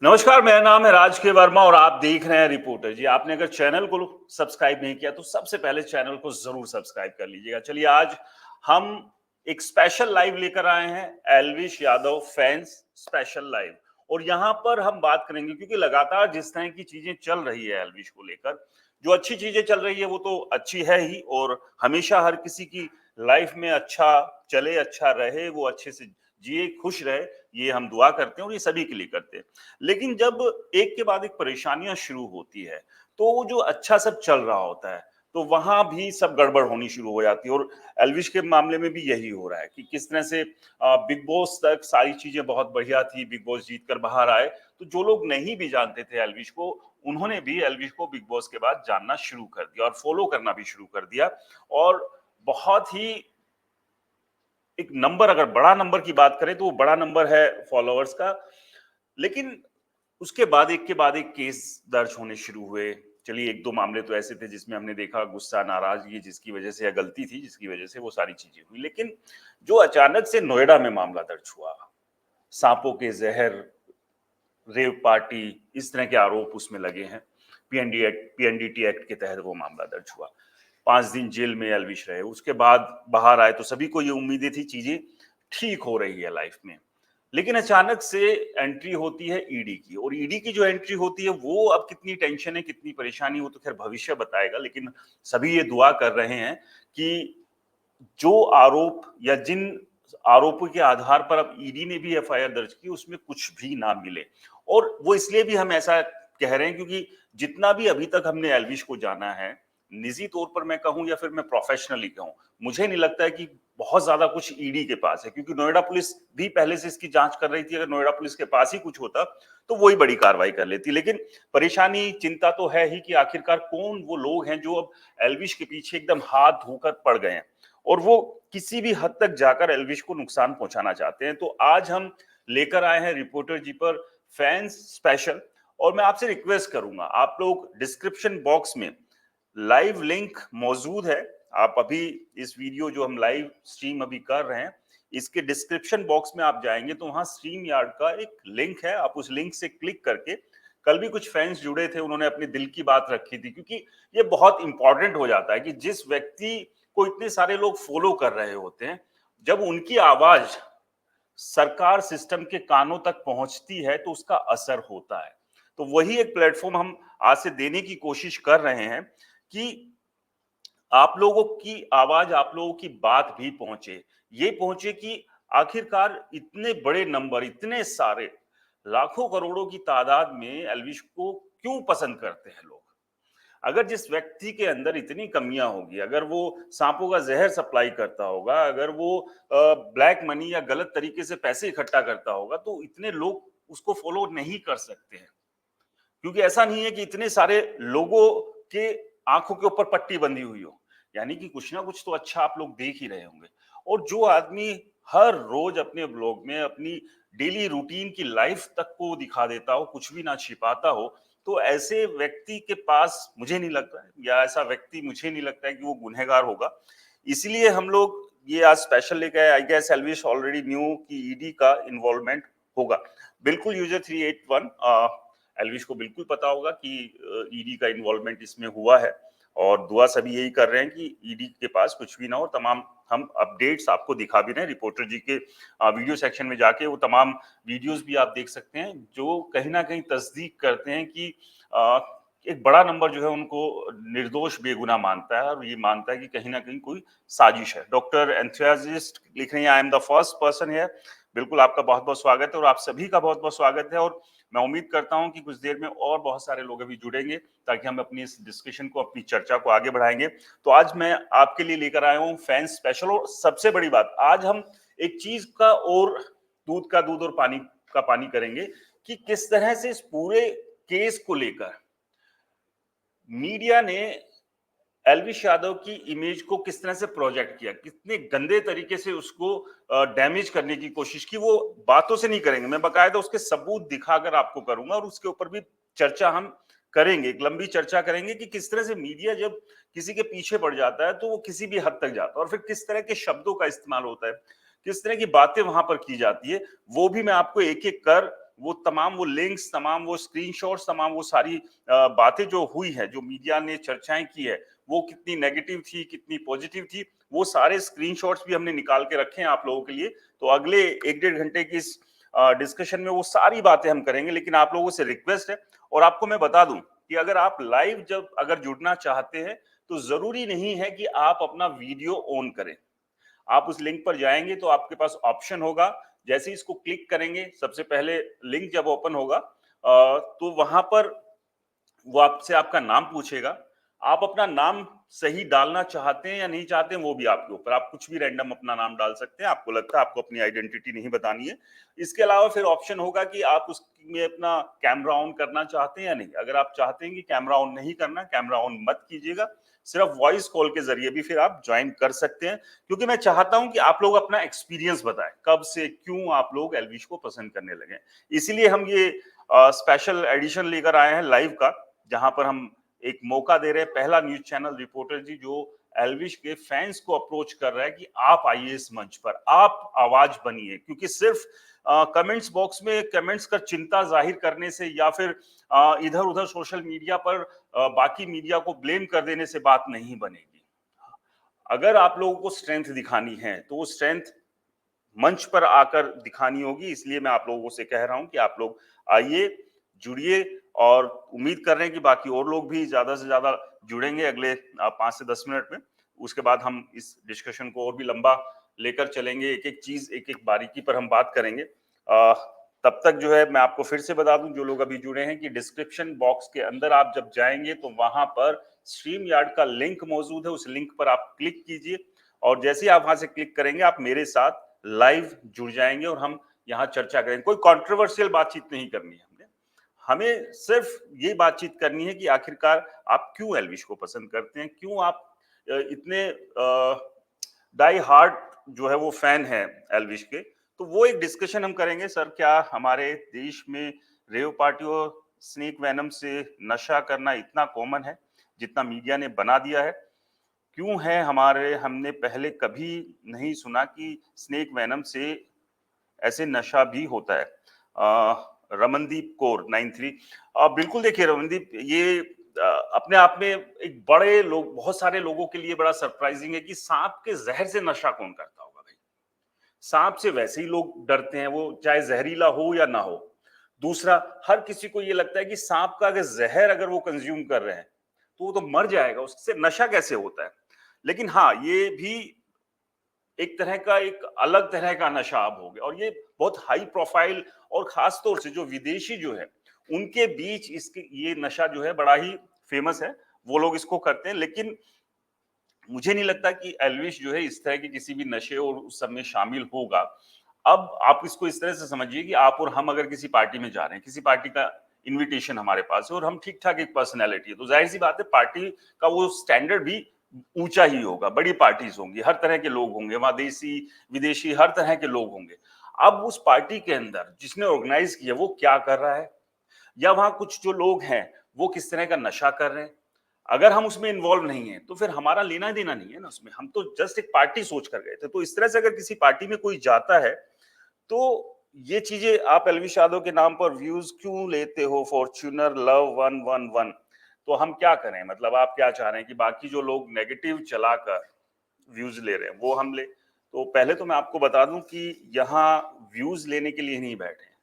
नमस्कार, मेरा नाम है राज के वर्मा और आप देख रहे हैं रिपोर्टर जी। आपने अगर चैनल को सब्सक्राइब नहीं किया तो सबसे पहले चैनल को जरूर सब्सक्राइब कर लीजिएगा। चलिए, आज हम एक स्पेशल लाइव लेकर आए हैं, Elvish Yadav fans special live. और यहाँ पर हम बात करेंगे क्योंकि लगातार जिस तरह की चीजें चल रही है एल्विश को लेकर, जो अच्छी चीजें चल रही है वो तो अच्छी है ही, और हमेशा हर किसी की लाइफ में अच्छा चले, अच्छा रहे, वो अच्छे से जिए, खुश रहे, ये हम दुआ करते हैं और ये सभी के लिए करते हैं। लेकिन जब एक के बाद एक परेशानियां शुरू होती है, तो वो जो अच्छा सब चल रहा होता है, तो वहां भी सब गड़बड़ होनी शुरू हो जाती है। और एल्विश के मामले में भी यही हो रहा है कि किस तरह से बिग बॉस तक सारी चीजें बहुत बढ़िया थी, बिग बॉस जीत कर बाहर आए, तो जो लोग नहीं भी जानते थे एल्विश को, उन्होंने भी एल्विश को बिग बॉस के बाद जानना शुरू कर दिया और फॉलो करना भी शुरू कर दिया। और बहुत ही एक नंबर, अगर बड़ा नंबर की बात करें तो वो बड़ा नंबर है फॉलोअर्स का। लेकिन उसके बाद एक केस दर्ज होने शुरू हुए। चलिए, 1-2 मामले तो ऐसे थे जिसमें हमने देखा गुस्सा, नाराजगी जिसकी वजह से, या गलती थी जिसकी वजह से वो सारी चीजें हुई। लेकिन जो अचानक से नोएडा में मामला दर्ज हुआ, सांपों के जहर, रेव पार्टी, इस तरह के आरोप उसमें लगे हैं। पीएनडीटी एक्ट के तहत वो मामला दर्ज हुआ। 5 दिन जेल में एल्विश रहे, उसके बाद बाहर आए, तो सभी को ये उम्मीदें थी चीजें ठीक हो रही है लाइफ में। लेकिन अचानक से एंट्री होती है ईडी की, और ईडी की जो एंट्री होती है वो अब कितनी टेंशन है, कितनी परेशानी, वो तो खैर भविष्य बताएगा। लेकिन सभी ये दुआ कर रहे हैं कि जो आरोप या जिन आरोपों के आधार पर अब ईडी ने भी एफआईआर दर्ज की, उसमें कुछ भी ना मिले। और वो इसलिए भी हम ऐसा कह रहे हैं क्योंकि जितना भी अभी तक हमने एल्विश को जाना है, निजी तौर पर मैं कहूं या फिर मैं प्रोफेशनली कहूं, मुझे नहीं लगता है कि बहुत ज्यादा कुछ ईडी के पास है। क्योंकि नोएडा पुलिस भी पहले से इसकी जांच कर रही थी। अगर नोएडा पुलिस के पास ही कुछ होता तो वही बड़ी कार्रवाई कर लेती। लेकिन परेशानी, चिंता तो है ही कि आखिरकार कौन वो लोग हैं जो अब एल्विश के पीछे एकदम हाथ धोकर पड़ गए हैं, और वो किसी भी हद तक जाकर एल्विश को नुकसान पहुंचाना चाहते हैं। तो आज हम लेकर आए हैं रिपोर्टर जी पर फैंस स्पेशल। और मैं आपसे रिक्वेस्ट करूंगा, आप लोग डिस्क्रिप्शन बॉक्स में लाइव लिंक मौजूद है। आप अभी इस वीडियो जो हम लाइव स्ट्रीम अभी कर रहे हैं, इसके डिस्क्रिप्शन बॉक्स में आप जाएंगे तो वहां स्ट्रीम यार्ड का एक लिंक है। आप उस लिंक से क्लिक करके, कल भी कुछ फैंस जुड़े थे, उन्होंने अपने दिल की बात रखी थी। क्योंकि ये बहुत इंपॉर्टेंट हो जाता है कि जिस व्यक्ति को इतने सारे लोग फॉलो कर रहे होते हैं, जब उनकी आवाज सरकार सिस्टम के कानों तक पहुंचती है तो उसका असर होता है। तो वही एक प्लेटफॉर्म हम आज से देने की कोशिश कर रहे हैं कि आप लोगों की आवाज, आप लोगों की बात भी पहुंचे। ये पहुंचे कि आखिरकार इतने बड़े नंबर, इतने सारे लाखों करोड़ों की तादाद में एल्विश को क्यों पसंद करते हैं लोग। अगर जिस व्यक्ति के अंदर इतनी कमियां होगी, अगर वो सांपों का जहर सप्लाई करता होगा, अगर वो ब्लैक मनी या गलत तरीके से पैसे इकट्ठा करता होगा, तो इतने लोग उसको फॉलो नहीं कर सकते हैं। क्योंकि ऐसा नहीं है कि इतने सारे लोगों के आंखों के ऊपर पट्टी बंधी हुई हो। यानी कि कुछ ना कुछ तो अच्छा आप लोग देख ही रहे होंगे। और जो आदमी हर रोज अपने ब्लॉग में अपनी डेली रूटीन की लाइफ तक को दिखा देता हो, कुछ भी ना छिपाता हो, तो ऐसे व्यक्ति के पास मुझे नहीं लगता है, या ऐसा व्यक्ति मुझे नहीं लगता है कि वो गुनहगार होगा। इसलिए हम लोग ये आज स्पेशल लेके आए। I guess Elvish already knew कि ईडी का इन्वॉल्वमेंट होगा। बिल्कुल, यूजर 381 एल्विश को बिल्कुल पता होगा कि ईडी का इन्वॉल्वमेंट इसमें हुआ है। और दुआ सभी यही कर रहे हैं कि ईडी के पास कुछ भी ना हो। तमाम हम अपडेट्स आपको दिखा भी रहे हैं। रिपोर्टर जी के वीडियो सेक्शन में जाके वो तमाम वीडियोस भी आप देख सकते हैं, जो कहीं ना कहीं तस्दीक करते हैं कि एक बड़ा नंबर जो है उनको निर्दोष बेगुनाह मानता है, और ये मानता है कि कहीं ना कहीं कोई साजिश है। डॉक्टर एंथुसियास्ट लिख रही हैं, I am the first person है। बिल्कुल, आपका बहुत बहुत स्वागत है, और आप सभी का बहुत बहुत स्वागत है। और मैं उम्मीद करता हूं कि कुछ देर में और बहुत सारे लोग अभी जुड़ेंगे, ताकि हम अपनी इस डिस्कशन को, अपनी चर्चा को आगे बढ़ाएंगे। तो आज मैं आपके लिए लेकर आया हूं फैंस स्पेशल। और सबसे बड़ी बात, आज हम एक चीज का, और दूध का दूध और पानी का पानी करेंगे कि किस तरह से इस पूरे केस को लेकर मीडिया ने एल्विश यादव की इमेज को किस तरह से प्रोजेक्ट किया, कितने गंदे तरीके से उसको डैमेज करने की कोशिश की। वो बातों से नहीं करेंगे, मैं बकायदा उसके सबूत दिखाकर आपको करूंगा, और उसके ऊपर भी चर्चा हम करेंगे, एक लंबी चर्चा करेंगे कि किस तरह से मीडिया जब किसी के पीछे पड़ जाता है तो वो किसी भी हद तक जाता है, और फिर किस तरह के शब्दों का इस्तेमाल होता है, किस तरह की बातें वहां पर की जाती है, वो भी मैं आपको एक एक कर वो तमाम वो लिंक्स, तमाम वो स्क्रीनशॉट्स, तमाम वो सारी बातें जो हुई है, जो मीडिया ने चर्चाएं की है, वो कितनी नेगेटिव थी, कितनी पॉजिटिव थी, वो सारे स्क्रीनशॉट्स भी हमने निकाल के रखे हैं आप लोगों के लिए। तो अगले 1 डेढ़ घंटे की इस डिस्कशन में वो सारी बातें हम करेंगे, लेकिन आप लोगों से रिक्वेस्ट है, और आपको मैं बता दूं कि अगर आप लाइव जब अगर जुड़ना चाहते हैं तो जरूरी नहीं है कि आप अपना वीडियो ऑन करें। आप उस लिंक पर जाएंगे तो आपके पास ऑप्शन होगा, जैसे ही इसको क्लिक करेंगे, सबसे पहले लिंक जब ओपन होगा तो वहां पर वो आपसे आपका नाम पूछेगा। आप अपना नाम सही डालना चाहते हैं या नहीं चाहते हैं वो भी आपके ऊपर, आप कुछ भी रैंडम अपना नाम डाल सकते हैं, आपको लगता है आपको अपनी आइडेंटिटी नहीं बतानी है। इसके अलावा फिर ऑप्शन होगा कि आप उसमें अपना कैमरा ऑन करना चाहते हैं या नहीं। अगर आप चाहते हैं कि कैमरा ऑन नहीं करना, कैमरा ऑन मत कीजिएगा, सिर्फ वॉइस कॉल के जरिए भी फिर आप ज्वाइन कर सकते हैं, क्योंकि मैं चाहता हूं कि आप लोग अपना एक्सपीरियंस बताएं, कब से क्यों आप लोग एल्विश को पसंद करने लगे। इसीलिए हम ये स्पेशल एडिशन लेकर आए हैं लाइव का, जहां पर हम एक मौका दे रहे हैं, पहला न्यूज चैनल रिपोर्टर जी जो एल्विश के फैंस को अप्रोच कर रहा है कि आप आइए इस मंच पर, आप आवाज बनिए, क्योंकि सिर्फ कमेंट्स बॉक्स में कमेंट्स कर चिंता जाहिर करने से या फिर इधर उधर सोशल मीडिया पर बाकी मीडिया को ब्लेम कर देने से बात नहीं बनेगी। अगर आप लोगों को स्ट्रेंथ दिखानी है तो वो स्ट्रेंथ मंच पर आकर दिखानी होगी। इसलिए मैं आप लोगों से कह रहा हूं कि आप लोग आइए, जुड़िए, और उम्मीद कर रहे हैं कि बाकी और लोग भी ज्यादा से ज्यादा जुड़ेंगे अगले 5 से 10 मिनट में। उसके बाद हम इस डिस्कशन को और भी लंबा लेकर चलेंगे, एक एक चीज, एक एक बारीकी पर हम बात करेंगे। तब तक जो है मैं आपको फिर से बता दूं, जो लोग अभी जुड़े हैं, कि डिस्क्रिप्शन बॉक्स के अंदर आप जब जाएंगे तो वहां पर स्ट्रीम यार्ड का लिंक मौजूद है, उस लिंक पर आप क्लिक कीजिए, और जैसे ही आप वहां से क्लिक करेंगे आप मेरे साथ लाइव जुड़ जाएंगे और हम यहाँ चर्चा करेंगे। कोई कंट्रोवर्शियल बातचीत नहीं करनी है हमने, हमें सिर्फ ये बातचीत करनी है कि आखिरकार आप क्यों एल्विश को पसंद करते हैं, क्यों आप इतने डाई हार्ड जो है वो फैन है एल्विश के। तो वो एक डिस्कशन हम करेंगे। सर, क्या हमारे देश में रेव पार्टी और स्नेक वेनम से नशा करना इतना कॉमन है जितना मीडिया ने बना दिया है? क्यों है हमने पहले कभी नहीं सुना कि स्नेक वेनम से ऐसे नशा भी होता है? रमनदीप कौर 93। बिल्कुल, देखिए रमनदीप, ये अपने आप में एक बड़े लोग, बहुत सारे लोगों के लिए बड़ा सरप्राइजिंग है कि सांप के जहर से नशा कौन करता होगा भाई। सांप से वैसे ही लोग डरते हैं, वो चाहे जहरीला हो या ना हो। दूसरा, हर किसी को ये लगता है कि सांप का अगर जहर अगर वो कंज्यूम कर रहे हैं तो वो तो मर जाएगा, उससे नशा कैसे होता है? लेकिन हाँ, ये भी एक तरह का, एक अलग तरह का नशा अब हो गया, और ये बहुत हाई प्रोफाइल, और खास तौर से जो विदेशी जो है उनके बीच इसके ये नशा जो है बड़ा ही फेमस है, वो लोग इसको करते हैं। लेकिन मुझे नहीं लगता कि एल्विश जो है इस तरह के किसी भी नशे और उस सब में शामिल होगा। अब आप इसको इस तरह से समझिए कि आप और हम अगर किसी पार्टी में जा रहे हैं, किसी पार्टी का इनविटेशन हमारे पास है और हम ठीक ठाक एक पर्सनैलिटी है, तो जाहिर सी बात है पार्टी का वो स्टैंडर्ड भी ऊंचा ही होगा। बड़ी पार्टीज होंगी, हर तरह के लोग होंगे वहां, देसी विदेशी हर तरह के लोग होंगे। अब उस पार्टी के अंदर जिसने ऑर्गेनाइज किया वो क्या कर रहा है, या वहां कुछ जो लोग हैं वो किस तरह का नशा कर रहे हैं, अगर हम उसमें इन्वॉल्व नहीं है तो फिर हमारा लेना देना नहीं है ना उसमें। हम तो जस्ट एक पार्टी सोच कर गए थे। तो इस तरह से अगर किसी पार्टी में कोई जाता है तो ये चीजें, आप एल्विश यादव के नाम पर व्यूज क्यों लेते हो, फॉर्च्यूनर लव 111, तो हम क्या करें? मतलब आप क्या चाह रहे हैं कि बाकी जो लोग नेगेटिव चलाकर व्यूज ले रहे हैं वो हम ले? तो पहले तो मैं आपको बता दूं कि यहाँ व्यूज लेने के लिए नहीं बैठे हैं,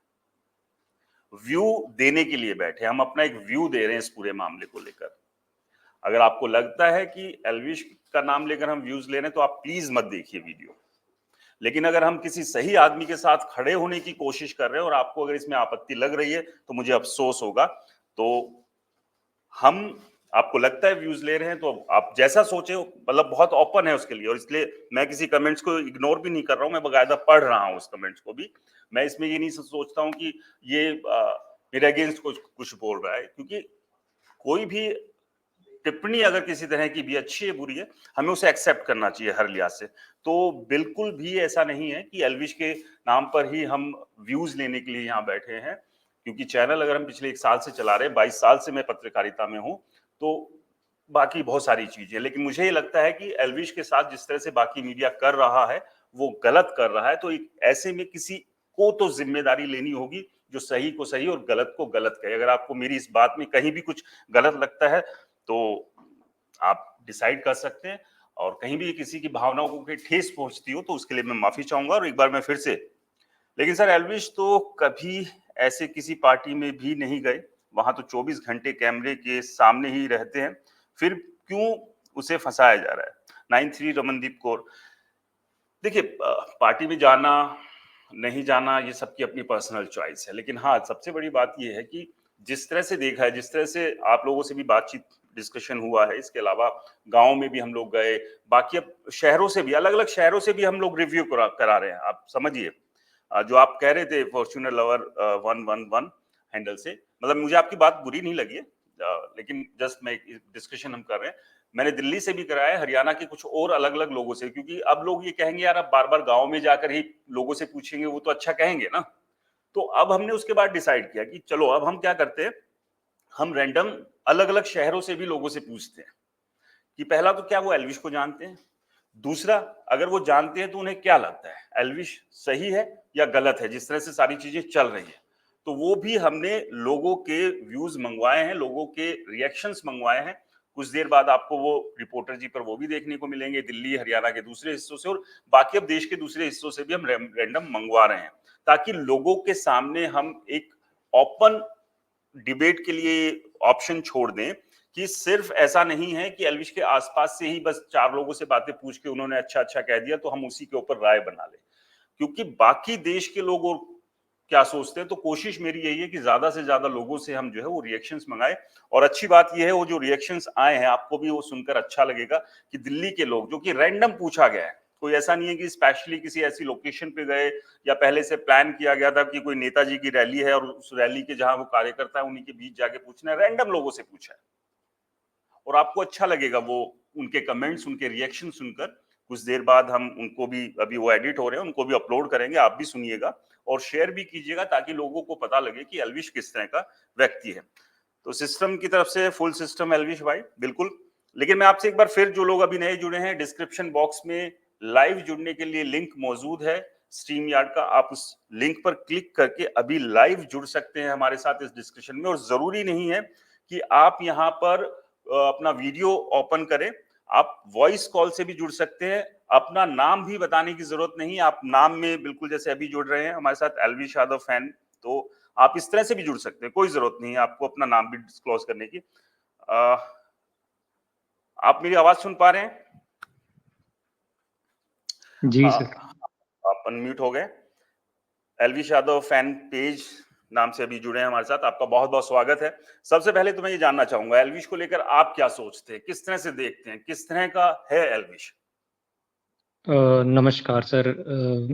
व्यू देने के लिए बैठे। हम अपना एक व्यू दे रहे हैं इस पूरे मामले को लेकर। अगर आपको लगता है कि एल्विश का नाम लेकर हम व्यूज ले रहे हैं तो आप प्लीज मत देखिए वीडियो। लेकिन अगर हम किसी सही आदमी के साथ खड़े होने की कोशिश कर रहे हैं और आपको अगर इसमें आपत्ति लग रही है तो मुझे अफसोस होगा। तो हम, आपको लगता है व्यूज ले रहे हैं तो आप जैसा सोचे, मतलब बहुत ओपन है उसके लिए, और इसलिए मैं किसी कमेंट्स को इग्नोर भी नहीं कर रहा हूं, मैं बकायदा पढ़ रहा हूं उस कमेंट्स को भी। मैं इसमें ये नहीं सोचता हूं कि ये मेरे अगेंस्ट कुछ बोल रहा है, क्योंकि कोई भी टिप्पणी अगर किसी तरह की भी अच्छी है बुरी है, हमें उसे एक्सेप्ट करना चाहिए हर लिहाज से। तो बिल्कुल भी ऐसा नहीं है कि एल्विश के नाम पर ही हम व्यूज लेने के लिए यहाँ बैठे हैं, क्योंकि चैनल अगर हम पिछले 1 साल से चला रहे हैं, 22 साल से मैं पत्रकारिता में हूँ, तो बाकी बहुत सारी चीजें। लेकिन मुझे ये लगता है कि एल्विश के साथ जिस तरह से बाकी मीडिया कर रहा है वो गलत कर रहा है। तो ऐसे में किसी को तो जिम्मेदारी लेनी होगी, जो सही को सही और गलत को गलत कहे। अगर आपको मेरी इस बात में कहीं भी कुछ गलत लगता है तो आप डिसाइड कर सकते हैं, और कहीं भी किसी की भावनाओं को कोई ठेस पहुंचती हो तो उसके लिए मैं माफी चाहूंगा। और एक बार मैं फिर से, लेकिन सर एल्विश तो कभी ऐसे किसी पार्टी में भी नहीं गए, वहां तो 24 घंटे कैमरे के सामने ही रहते हैं, फिर क्यों उसे फंसाया जा रहा है? 93 रमनदीप कौर, देखिए पार्टी में जाना नहीं जाना ये सबकी अपनी पर्सनल चॉइस है, लेकिन हाँ सबसे बड़ी बात ये है कि जिस तरह से देखा है, जिस तरह से आप लोगों से भी बातचीत डिस्कशन हुआ है, इसके अलावा गांव में भी हम लोग गए, बाकी अब शहरों से भी, अलग अलग शहरों से भी हम लोग रिव्यू करा रहे हैं। आप समझिए जो आप कह रहे थे फॉर्च्यूनर लवर 111 हैंडल से, मतलब मुझे आपकी बात बुरी नहीं लगी है, लेकिन जस्ट मैं डिस्कशन हम कर रहे हैं। मैंने दिल्ली से भी कराया, हरियाणा के कुछ और अलग अलग लोगों से, क्योंकि अब लोग ये कहेंगे यार अब बार बार गांव में जाकर ही लोगों से पूछेंगे, वो तो अच्छा कहेंगे ना। तो अब हमने उसके बाद डिसाइड किया कि चलो अब हम क्या करते हैं, हम रैंडम अलग अलग शहरों से भी लोगों से पूछते हैं कि पहला तो क्या वो एल्विश को जानते हैं, दूसरा अगर वो जानते हैं तो उन्हें क्या लगता है एल्विश सही है या गलत है, जिस तरह से सारी चीजें चल रही है। तो वो भी हमने लोगों के व्यूज मंगवाए हैं, लोगों के रिएक्शंस मंगवाए हैं। कुछ देर बाद आपको वो रिपोर्टर जी पर वो भी देखने को मिलेंगे, दिल्ली हरियाणा के दूसरे हिस्सों से, और बाकी अब देश के दूसरे हिस्सों से भी हम रैंडम मंगवा रहे हैं, ताकि लोगों के सामने हम एक ओपन डिबेट के लिए ऑप्शन छोड़ दें कि सिर्फ ऐसा नहीं है कि एल्विश के आसपास से ही बस 4 लोगों से बातें पूछ के उन्होंने अच्छा अच्छा कह दिया तो हम उसी के ऊपर राय बना लें, क्योंकि बाकी देश के लोग और क्या सोचते हैं। तो कोशिश मेरी यही है कि ज्यादा से ज्यादा लोगों से हम जो है वो रिएक्शंस मंगाए। और अच्छी बात यह है वो जो रिएक्शंस आए हैं आपको भी वो सुनकर अच्छा लगेगा कि दिल्ली के लोग, जो कि रैंडम पूछा गया है, कोई ऐसा नहीं है कि स्पेशली किसी ऐसी लोकेशन पे गए या पहले से प्लान किया गया था कि कोई नेताजी की रैली है और उस रैली के जहां वो कार्यकर्ता है उन्हीं के बीच जाके पूछना है, रैंडम लोगों से पूछा है। और आपको अच्छा लगेगा वो उनके कमेंट्स, उनके रिएक्शन सुनकर। कुछ देर बाद हम उनको भी, अभी वो एडिट हो रहे हैं, उनको भी अपलोड करेंगे, आप भी सुनिएगा और शेयर भी कीजिएगा ताकि लोगों को पता लगे कि एल्विश किस तरह का व्यक्ति है। तो सिस्टम की तरफ से फुल सिस्टम एल्विश भाई, बिल्कुल। लेकिन मैं आपसे एक बार फिर, जो लोग अभी नए जुड़े हैं, डिस्क्रिप्शन बॉक्स में लाइव जुड़ने के लिए लिंक मौजूद है स्ट्रीम यार्ड का, आप उस लिंक पर क्लिक करके अभी लाइव जुड़ सकते हैं हमारे साथ इस डिस्कशन में। और जरूरी नहीं है कि आप यहाँ पर अपना वीडियो ओपन करें, आप वॉइस कॉल से भी जुड़ सकते हैं। अपना नाम भी बताने की जरूरत नहीं, आप नाम में बिल्कुल जैसे अभी जुड़ रहे हैं हमारे साथ एल्विश यादव फैन, तो आप इस तरह से भी जुड़ सकते हैं, कोई जरूरत नहीं है आपको अपना नाम भी डिस्क्लोज करने की। आप मेरी आवाज सुन पा रहे हैं? जी सर। आप अनम्यूट हो गए। एल्विश यादव फैन पेज नाम से अभी जुड़े हैं हमारे साथ, आपका बहुत बहुत स्वागत है। सबसे पहले तो मैं ये जानना चाहूंगा एल्विश को लेकर आप क्या सोचते हैं, किस तरह से देखते हैं, किस तरह का है एल्विश? नमस्कार सर,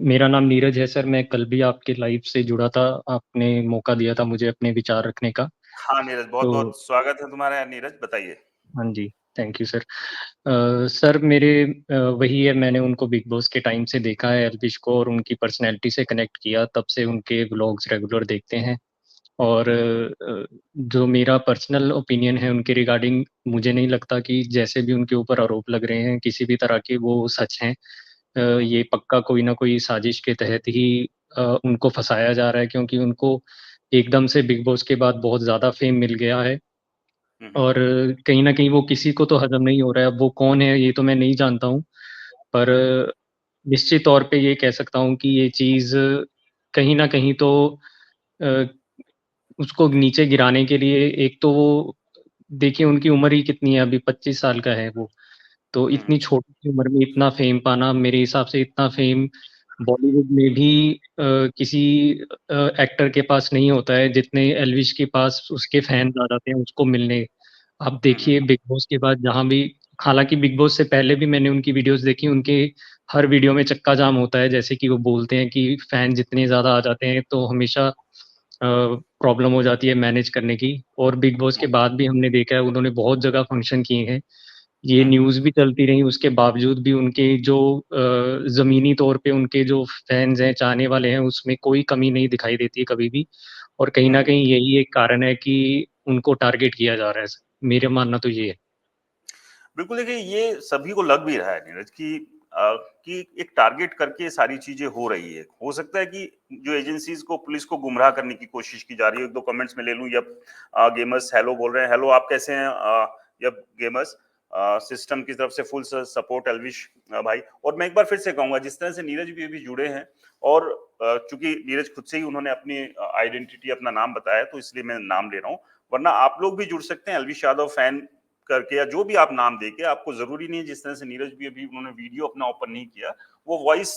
मेरा नाम नीरज है सर। मैं कल भी आपके लाइव से जुड़ा था, आपने मौका दिया था मुझे अपने विचार रखने का। हाँ नीरज, बहुत तो बहुत स्वागत है तुम्हारा। नीरज बताइए। हाँ जी, थैंक यू सर। सर मेरे वही है, मैंने उनको बिग बॉस के टाइम से देखा है एल्विश को, और उनकी पर्सनैलिटी से कनेक्ट किया, तब से उनके व्लॉग्स रेगुलर देखते हैं। और जो मेरा पर्सनल ओपिनियन है उनके रिगार्डिंग, मुझे नहीं लगता कि जैसे भी उनके ऊपर आरोप लग रहे हैं किसी भी तरह के वो सच हैं। ये पक्का कोई ना कोई साजिश के तहत ही उनको फंसाया जा रहा है, क्योंकि उनको एकदम से बिग बॉस के बाद बहुत ज़्यादा फेम मिल गया है। और कहीं न कहीं वो किसी को तो हज़म नहीं हो रहा है। अब वो कौन है ये तो मैं नहीं जानता हूँ, पर निश्चित तौर पे ये कह सकता हूँ कि ये चीज़ कहीं न कहीं तो अ, उसको नीचे गिराने के लिए, एक तो वो देखिए उनकी उम्र ही कितनी है, अभी 25 साल का है वो। तो इतनी छोटी सी उम्र में इतना फ़ेम पाना, मेरे हिसाब से इतना फ़ेम बॉलीवुड में भी किसी एक्टर के पास नहीं होता है, जितने एल्विश के पास उसके फैन्स आ जाते हैं उसको मिलने। आप देखिए बिग बॉस के बाद जहाँ भी, हालाँकि बिग बॉस से पहले भी मैंने उनकी वीडियोज़ देखी, उनके हर वीडियो में चक्का जाम होता है। जैसे कि वो बोलते हैं कि फैन जितने ज़्यादा आ जाते हैं तो हमेशा प्रॉब्लम हो जाती है मैनेज करने की। और बिग बॉस के बाद भी हमने देखा है उन्होंने बहुत जगह फंक्शन किए हैं। ये न्यूज़ भी चलती रही, उसके बावजूद भी उनके जो ज़मीनी तौर पे उनके जो फैन्स हैं, चाहने वाले हैं, उसमें कोई कमी नहीं दिखाई देती है कभी भी। और कहीं न कहीं यही एक कारण है कि उनको टारगेट किया जा रहा है। मेरा मानना तो ये है। बिल्कुल, देखिए ये सभी को लग भी रहा है नीरज कि कि एक टारगेट करके ये सारी चीजें हो रही है। हो सकता है कि जो एजेंसीज को, पुलिस को गुमराह करने की कोशिश की जा रही है। एक दो कमेंट्स में ले लूं। यप गेमर्स हेलो बोल रहे हैं। हेलो, आप कैसे हैं? यप गेमर्स सिस्टम की तरफ से फुल सपोर्ट एल्विश भाई। और मैं एक बार फिर से कहूंगा, जिस तरह से नीरज भी अभी जुड़े हैं, और चूंकि नीरज खुद से ही उन्होंने अपनी आइडेंटिटी, अपना नाम बताया, तो इसलिए मैं नाम ले रहा हूँ। वरना आप लोग भी जुड़ सकते हैं एल्विश यादव फैन करके, या जो भी आप नाम देके। आपको जरूरी नहीं है, जिस तरह से नीरज भी अभी उन्होंने वीडियो अपना ओपन नहीं किया, वो वॉइस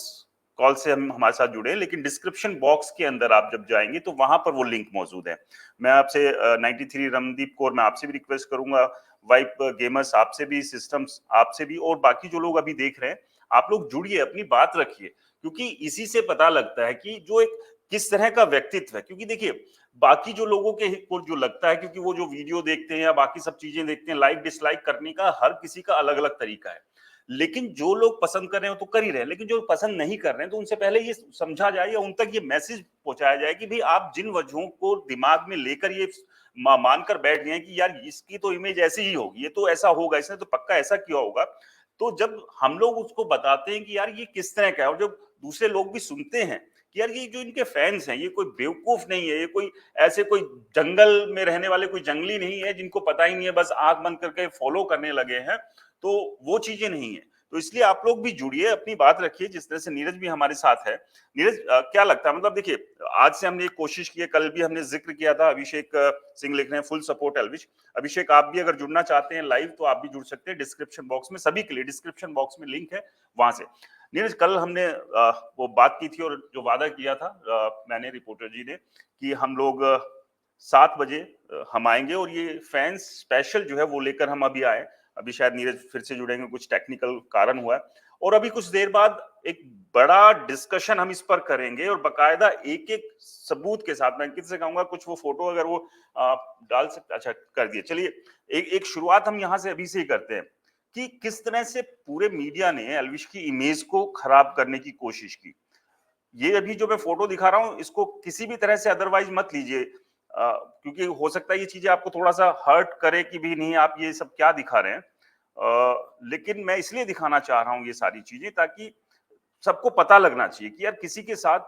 कॉल से हम हमारे साथ जुड़े, लेकिन डिस्क्रिप्शन बॉक्स के अंदर आप जब जाएंगे तो वहां पर वो लिंक मौजूद है। मैं आपसे 93 रमदीप कौर, मैं आपसे भी रिक्वेस्ट करूंगा, वाइप गेमर्स आपसे भी, सिस्टम्स आपसे भी, और बाकी जो लोग अभी देख रहे हैं, आप लोग जुड़िए, अपनी बात रखिए, क्योंकि इसी से पता लगता है कि जो एक किस तरह का व्यक्तित्व है। क्योंकि देखिए, बाकी जो लोगों के को जो लगता है, क्योंकि वो जो वीडियो देखते हैं या बाकी सब चीजें देखते हैं, लाइक डिसलाइक करने का हर किसी का अलग अलग तरीका है। लेकिन जो लोग पसंद कर रहे हैं तो कर ही रहे हैं, लेकिन जो पसंद नहीं कर रहे हैं, तो उनसे पहले ये समझा जाए या उन तक ये मैसेज पहुंचाया जाए कि भाई, आप जिन वजहों को दिमाग में लेकर ये मानकर बैठ गए हैं कि यार इसकी तो इमेज ऐसी ही होगी, ये तो ऐसा होगा, इसने तो पक्का ऐसा किया होगा, तो जब हम लोग उसको बताते हैं कि यार ये किस तरह का है, और जब दूसरे लोग भी सुनते हैं कि यार ये जो इनके फैंस हैं, ये कोई बेवकूफ नहीं है, ये कोई ऐसे कोई जंगल में रहने वाले कोई जंगली नहीं है जिनको पता ही नहीं है, बस आंख बंद करके फॉलो करने लगे हैं, तो वो चीजें नहीं है। तो इसलिए आप लोग भी जुड़िए, अपनी बात रखिए, जिस तरह से नीरज भी हमारे साथ है। नीरज, क्या लगता है, मतलब देखिए, आज से हमने एक कोशिश की है, कल भी हमने जिक्र किया था, अभिषेक सिंह लिख रहे हैं फुल सपोर्ट एल्विश। अभिषेक, आप भी अगर जुड़ना चाहते हैं लाइव, तो आप भी जुड़ सकते हैं। डिस्क्रिप्शन बॉक्स में, सभी के लिए डिस्क्रिप्शन बॉक्स में लिंक है, वहां से। नीरज, कल हमने वो बात की थी, और जो वादा किया था मैंने, रिपोर्टर जी ने, कि हम लोग 7 बजे हम आएंगे, और ये फैंस स्पेशल जो है वो लेकर हम अभी आए। अभी शायद नीरज फिर से जुड़ेंगे, कुछ टेक्निकल कारण हुआ है, और अभी कुछ देर बाद एक बड़ा डिस्कशन हम इस पर करेंगे, और बकायदा एक एक सबूत के साथ। मैं किससे कहूंगा, कुछ वो फोटो अगर वो डाल सकते, अच्छा कर दिए। चलिए, एक एक शुरुआत हम यहाँ से अभी से ही करते हैं कि किस तरह से पूरे मीडिया ने एल्विश की इमेज को खराब करने की कोशिश की। ये अभी जो मैं फोटो दिखा रहा हूं, इसको किसी भी तरह से अदरवाइज मत लीजिए, क्योंकि हो सकता है ये चीजें आपको थोड़ा सा हर्ट करे कि भी नहीं, आप ये सब क्या दिखा रहे हैं। लेकिन मैं इसलिए दिखाना चाह रहा हूं ये सारी चीजें, ताकि सबको पता लगना चाहिए कि यार किसी के साथ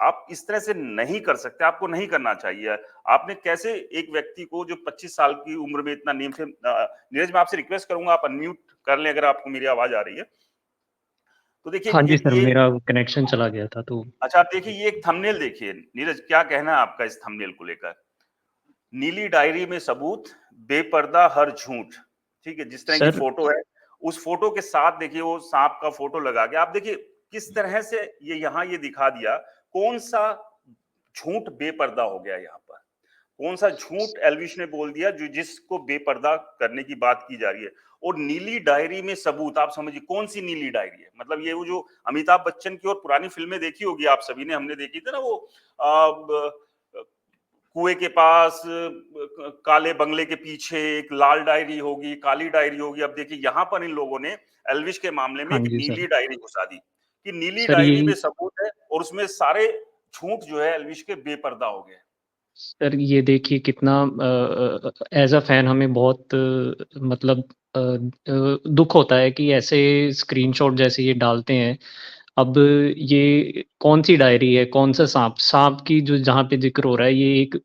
आप इस तरह से नहीं कर सकते, आपको नहीं करना चाहिए। आपने कैसे एक व्यक्ति को, जो 25 साल की उम्र में इतना नेम फेम, नीरज मैं आपसे रिक्वेस्ट करूंगा, आप अनम्यूट कर लें अगर आपको मेरी आवाज आ रही है। तो देखिए, हाँ जी सर, ये मेरा कनेक्शन चला गया था तो। अच्छा, आप देखिए, ये एक थंबनेल देखिए। नीरज, क्या कहना है आपका इस थंबनेल को लेकर? नीली डायरी में सबूत, बेपर्दा हर झूठ। ठीक है, जिस तरह की सर फोटो है, उस फोटो के साथ देखिए वो सांप का फोटो लगा के, आप देखिए किस तरह से ये यहाँ ये दिखा दिया, कौन सा झूठ बेपर्दा हो गया यहाँ पर, कौन सा झूठ एल्विश ने बोल दिया जो जिसको बेपर्दा करने की बात की जा रही है। और नीली डायरी में सबूत, आप समझिए कौन सी नीली डायरी है। मतलब ये वो जो अमिताभ बच्चन की और पुरानी फिल्में देखी होगी आप सभी ने, हमने देखी थी ना वो कुएं के पास, काले बंगले के पीछे एक लाल डायरी होगी, काली डायरी होगी। अब देखिए यहाँ पर इन लोगों ने एल्विश के मामले में हाँ एक जी सर। नीली डायरी घुसा दी कि नीली सर डायरी में यही सबूत है, और उसमें सारे झूठ जो है एल्विश के बेपर्दा हो गए। सर ये देखिए कितना एज़ अ फ़ैन हमें बहुत मतलब दुःख होता है कि ऐसे स्क्रीनशॉट जैसे ये डालते हैं। अब ये कौन-सी डायरी है, कौन-सा साँप? साँप की जो जहाँ पे ज़िक्र हो रहा है, ये एक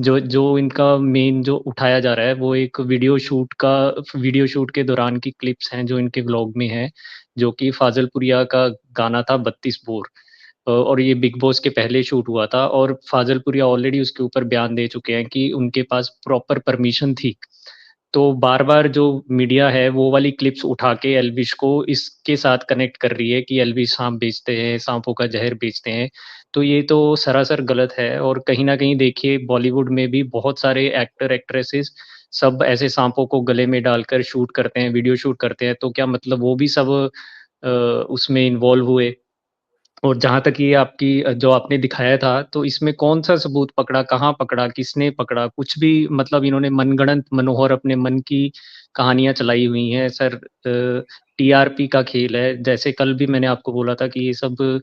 जो जो इनका मेन जो उठाया जा रहा है, वो एक वीडियो शूट के दौरान की क्लिप्स हैं, जो इनके व्लॉग में हैं, जो कि फ़ाज़िलपुरिया का गाना था 32 बोर। और ये बिग बॉस के पहले शूट हुआ था और फ़ाज़िलपुरिया ऑलरेडी उसके ऊपर बयान दे चुके हैं कि उनके पास प्रॉपर परमिशन थी। तो बार-बार जो मीडिया है वो वाली क्लिप्स उठा के एल्विश को इसके साथ कनेक्ट कर रही है कि एल्विश साँप बेचते हैं, साँपों का ज़हर बेचते हैं। तो ये तो सरासर गलत है और कहीं न कहीं देखिए बॉलीवुड में भी बहुत सारे एक्टर, एक्ट्रेसेस सब ऐसे साँपों को गले में डालकर शूट करते हैं, वीडियो शूट करते हैं। तो क्या मतलब वो भी सब उसमें इन्वॉल्व हुए? और जहाँ तक ये आपकी जो आपने दिखाया था, तो इसमें कौन-सा सबूत पकड़ा, कहाँ पकड़ा, किसने पकड़ा? कुछ भी मतलब इन्होंने मनगढ़ंत मनोहर अपने मन की कहानियाँ चलाई हुई हैं सर। टीआरपी का खेल है। जैसे कल भी मैंने आपको बोला था कि ये सब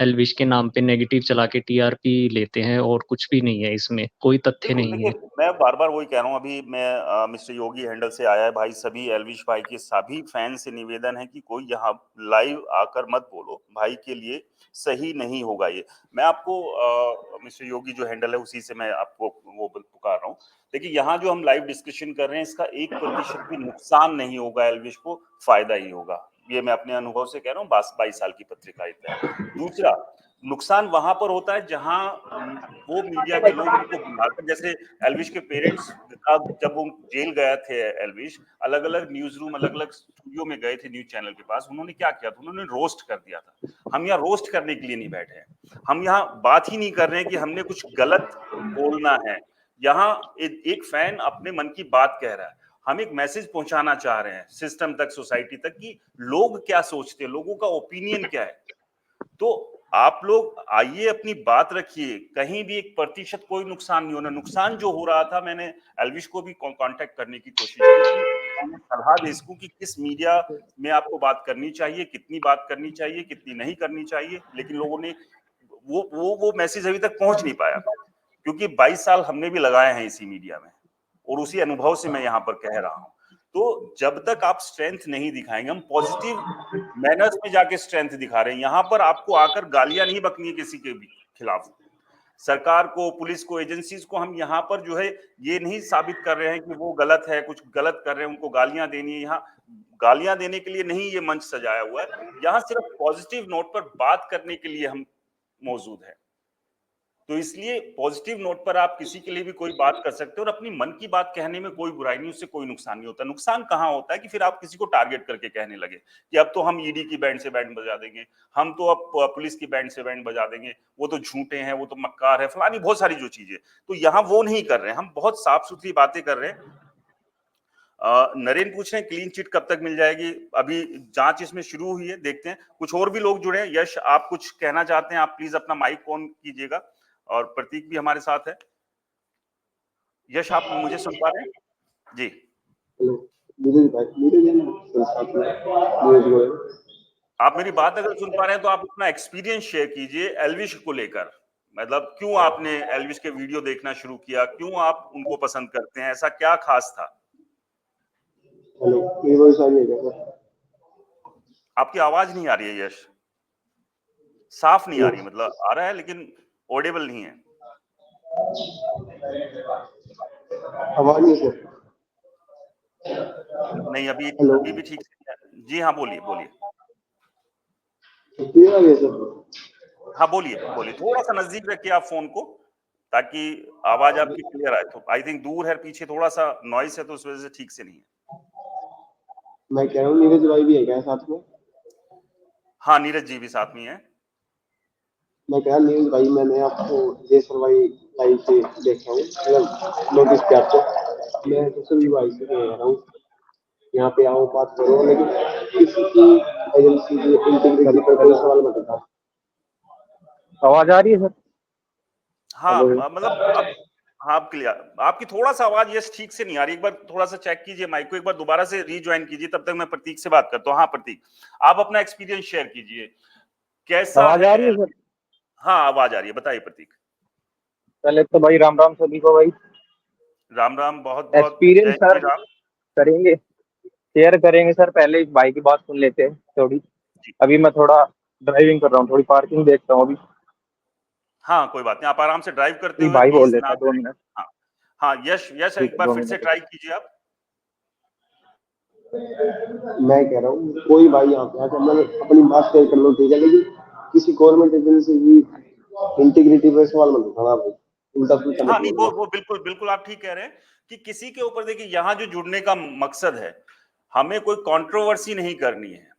एल्विश के नाम पे नेगेटिव चला के टीआरपी लेते हैं और कुछ भी नहीं है इसमें, कोई तथ्य बिल्कुल, नहीं देखिए है। मैं बार-बार वही कह रहा हूँ, अभी मैं मिस्टर योगी हैंडल से आया है भाई, सभी एल्विश भाई के सभी फैन से निवेदन है कि कोई यहाँ लाइव आकर मत बोलो, भाई के लिए सही नहीं होगा ये। मैं आपको मिस्टर योगी जो हैंडल है उसी से मैं आपको वो पुकार रहा हूँ। देखिए यहाँ जो हम लाइव डिस्कशन कर रहे हैं इसका 1% भी नुकसान नहीं होगा एल्विश को, फायदा ही होगा। ये मैं अपने अनुभव से कह रहा हूँ, 22 साल की पत्रकारिता है। दूसरा, नुकसान वहां पर होता है जहां वो मीडिया के लोग उनको बुलाकर, जैसे एल्विश के पेरेंट्स का जब वो जेल गए थे, एल्विश अलग अलग न्यूज रूम, अलग अलग स्टूडियो में गए थे न्यूज चैनल के पास, उन्होंने क्या किया था, उन्होंने रोस्ट कर दिया था। हम यहाँ रोस्ट करने के लिए नहीं बैठे हैं, हम यहाँ बात ही नहीं कर रहे हैं कि हमने कुछ गलत बोलना है। यहाँ एक फैन अपने मन की बात कह रहा है, हम एक मैसेज पहुंचाना चाह रहे हैं सिस्टम तक, सोसाइटी तक, कि लोग क्या सोचते हैं, लोगों का ओपिनियन क्या है। तो आप लोग आइए, अपनी बात रखिए, कहीं भी 1% कोई नुकसान नहीं होना। नुकसान जो हो रहा था, मैंने एल्विश को भी कांटेक्ट करने की कोशिश की कि मैंने सलाह दे इसको कि किस मीडिया में आपको बात करनी चाहिए, कितनी बात करनी चाहिए, कितनी नहीं करनी चाहिए, लेकिन लोगों ने वो मैसेज अभी तक पहुंच नहीं पाया, क्योंकि 22 साल हमने भी लगाए हैं इसी मीडिया में, और उसी अनुभव से मैं यहाँ पर कह रहा हूँ। तो जब तक आप स्ट्रेंथ नहीं दिखाएंगे, हम पॉजिटिव मैनर्स में जाके स्ट्रेंथ दिखा रहे हैं। यहाँ पर आपको आकर गालियां नहीं बकनी है किसी के भी खिलाफ। सरकार को, पुलिस को, एजेंसीज को हम यहाँ पर जो है ये नहीं साबित कर रहे हैं कि वो गलत है, कुछ गलत कर रहे हैं, उनको गालियां देनी है। यहाँ गालियां देने के लिए नहीं ये मंच सजाया हुआ है, यहाँ सिर्फ पॉजिटिव नोट पर बात करने के लिए हम मौजूद है। तो इसलिए पॉजिटिव नोट पर आप किसी के लिए भी कोई बात कर सकते हो, और अपनी मन की बात कहने में कोई बुराई नहीं, उससे कोई नुकसान नहीं होता। नुकसान कहाँ होता है कि फिर आप किसी को टारगेट करके कहने लगे कि अब तो हम ईडी की बैंड से बैंड बजा देंगे, हम तो अब पुलिस की बैंड से बैंड बजा देंगे, वो तो झूठे हैं, वो तो मक्कार है, फलानी बहुत सारी जो चीजें। तो यहाँ वो नहीं कर रहे हैं, हम बहुत साफ सुथरी बातें कर रहे हैं। नरेन पूछ रहे हैं क्लीन चिट कब तक मिल जाएगी? अभी जांच इसमें शुरू हुई है, देखते हैं। कुछ और भी लोग जुड़े हैं। यश, आप कुछ कहना चाहते हैं? आप प्लीज अपना माइक ऑन कीजिएगा। और प्रतीक भी हमारे साथ है। यश, आप मुझे सुन पा रहे हैं? जी। हेलो, नीरज भाई, नीरज है ना साथ में, नीरज गोयल। आप मेरी बात अगर सुन पा रहे हैं तो आप अपना एक्सपीरियंस शेयर कीजिए एल्विश को लेकर। मतलब क्यों आपने एल्विश के वीडियो देखना शुरू किया, क्यों आप उनको पसंद करते हैं, ऐसा क्या खास था? हेलो, मेरी वॉइस आ रही है क्या? आपकी आवाज नहीं आ रही है यश, साफ नहीं आ हेलो, रही, मतलब आ रहा है लेकिन ऑडिबल नहीं है। आवाज नहीं सर। नहीं, अभी हेलो, अभी भी ठीक से नहीं है। जी हाँ, बोलिए बोलिए। क्लियर आ गया सर? हाँ, बोलिए बोलिए, थोड़ा सा नजदीक रखिए आप फोन को, ताकि आवाज आपकी क्लियर आए। तो आई थिंक दूर है, पीछे थोड़ा सा नॉइस है, तो उस वजह से ठीक से नहीं है। मैं कह रहा हूँ नीरज भाई भी है क्या साथ में? हाँ, नीरज जी भी साथ में है। मैं कह रहा नीरज भाई, मैंने आपको जयसर भाई लाइव से देखा हूँ, मतलब नोटिस किया आपको। मैं तो सभी भाई से कह रहा हूँ यहाँ पे आओ, बात करो, लेकिन किसी की एजेंसी की इंटीग्रिटी पर कोई सवाल मत उठाओ। आवाज आ रही है सर? हाँ, हेलो, मतलब अब हाँ, अब क्लियर। आपकी थोड़ा सा आवाज यस ठीक से नहीं आ रही, एक बार थोड़ा सा चेक कीजिए माइक को, एक बार दोबारा से रीज्वाइन कीजिए, तब तक मैं प्रतीक से बात करता हूँ। हाँ प्रतीक, आप अपना एक्सपीरियंस शेयर कीजिए, कैसा आवाज है आ रही है सर? हाँ, आवाज आ रही है, बताइए प्रतीक। पहले तो भाई राम राम सभी को भाई। राम राम, बहुत बहुत एक्सपीरियंस जय सर श्री राम। करेंगे, शेयर करेंगे सर। पहले इस भाई की बात सुन लेते हैं थोड़ी। जी, अभी मैं थोड़ा ड्राइविंग कर रहा हूँ, थोड़ी पार्किंग देखता हूँ अभी। हाँ कोई बात नहीं, आप आराम से ड्राइव करते ये हुए भाई बोल प्लीज देता ना है 2 करें। मिनट। हाँ हाँ, यश यश, ठीक एक है, बार 2 फिर से मिनट। ट्राई कीजिए आप। मैं कह रहा हूँ कोई भाई यहाँ पे आकर मतलब अपनी बात शेयर कर लो, ठीक है, लेकिन किसी गवर्नमेंट एजेंसी की इंटीग्रिटी पे सवाल मत उठाना भाई, उल्टा पुल्टा मत हाँ नहीं, बोलना। वो बिल्कुल बिल्कुल आप ठीक कह रहे हैं कि किसी के ऊपर, देखिए यहाँ जो जुड़ने का मकसद है, हमें कोई कंट्रोवर्सी नहीं करनी है,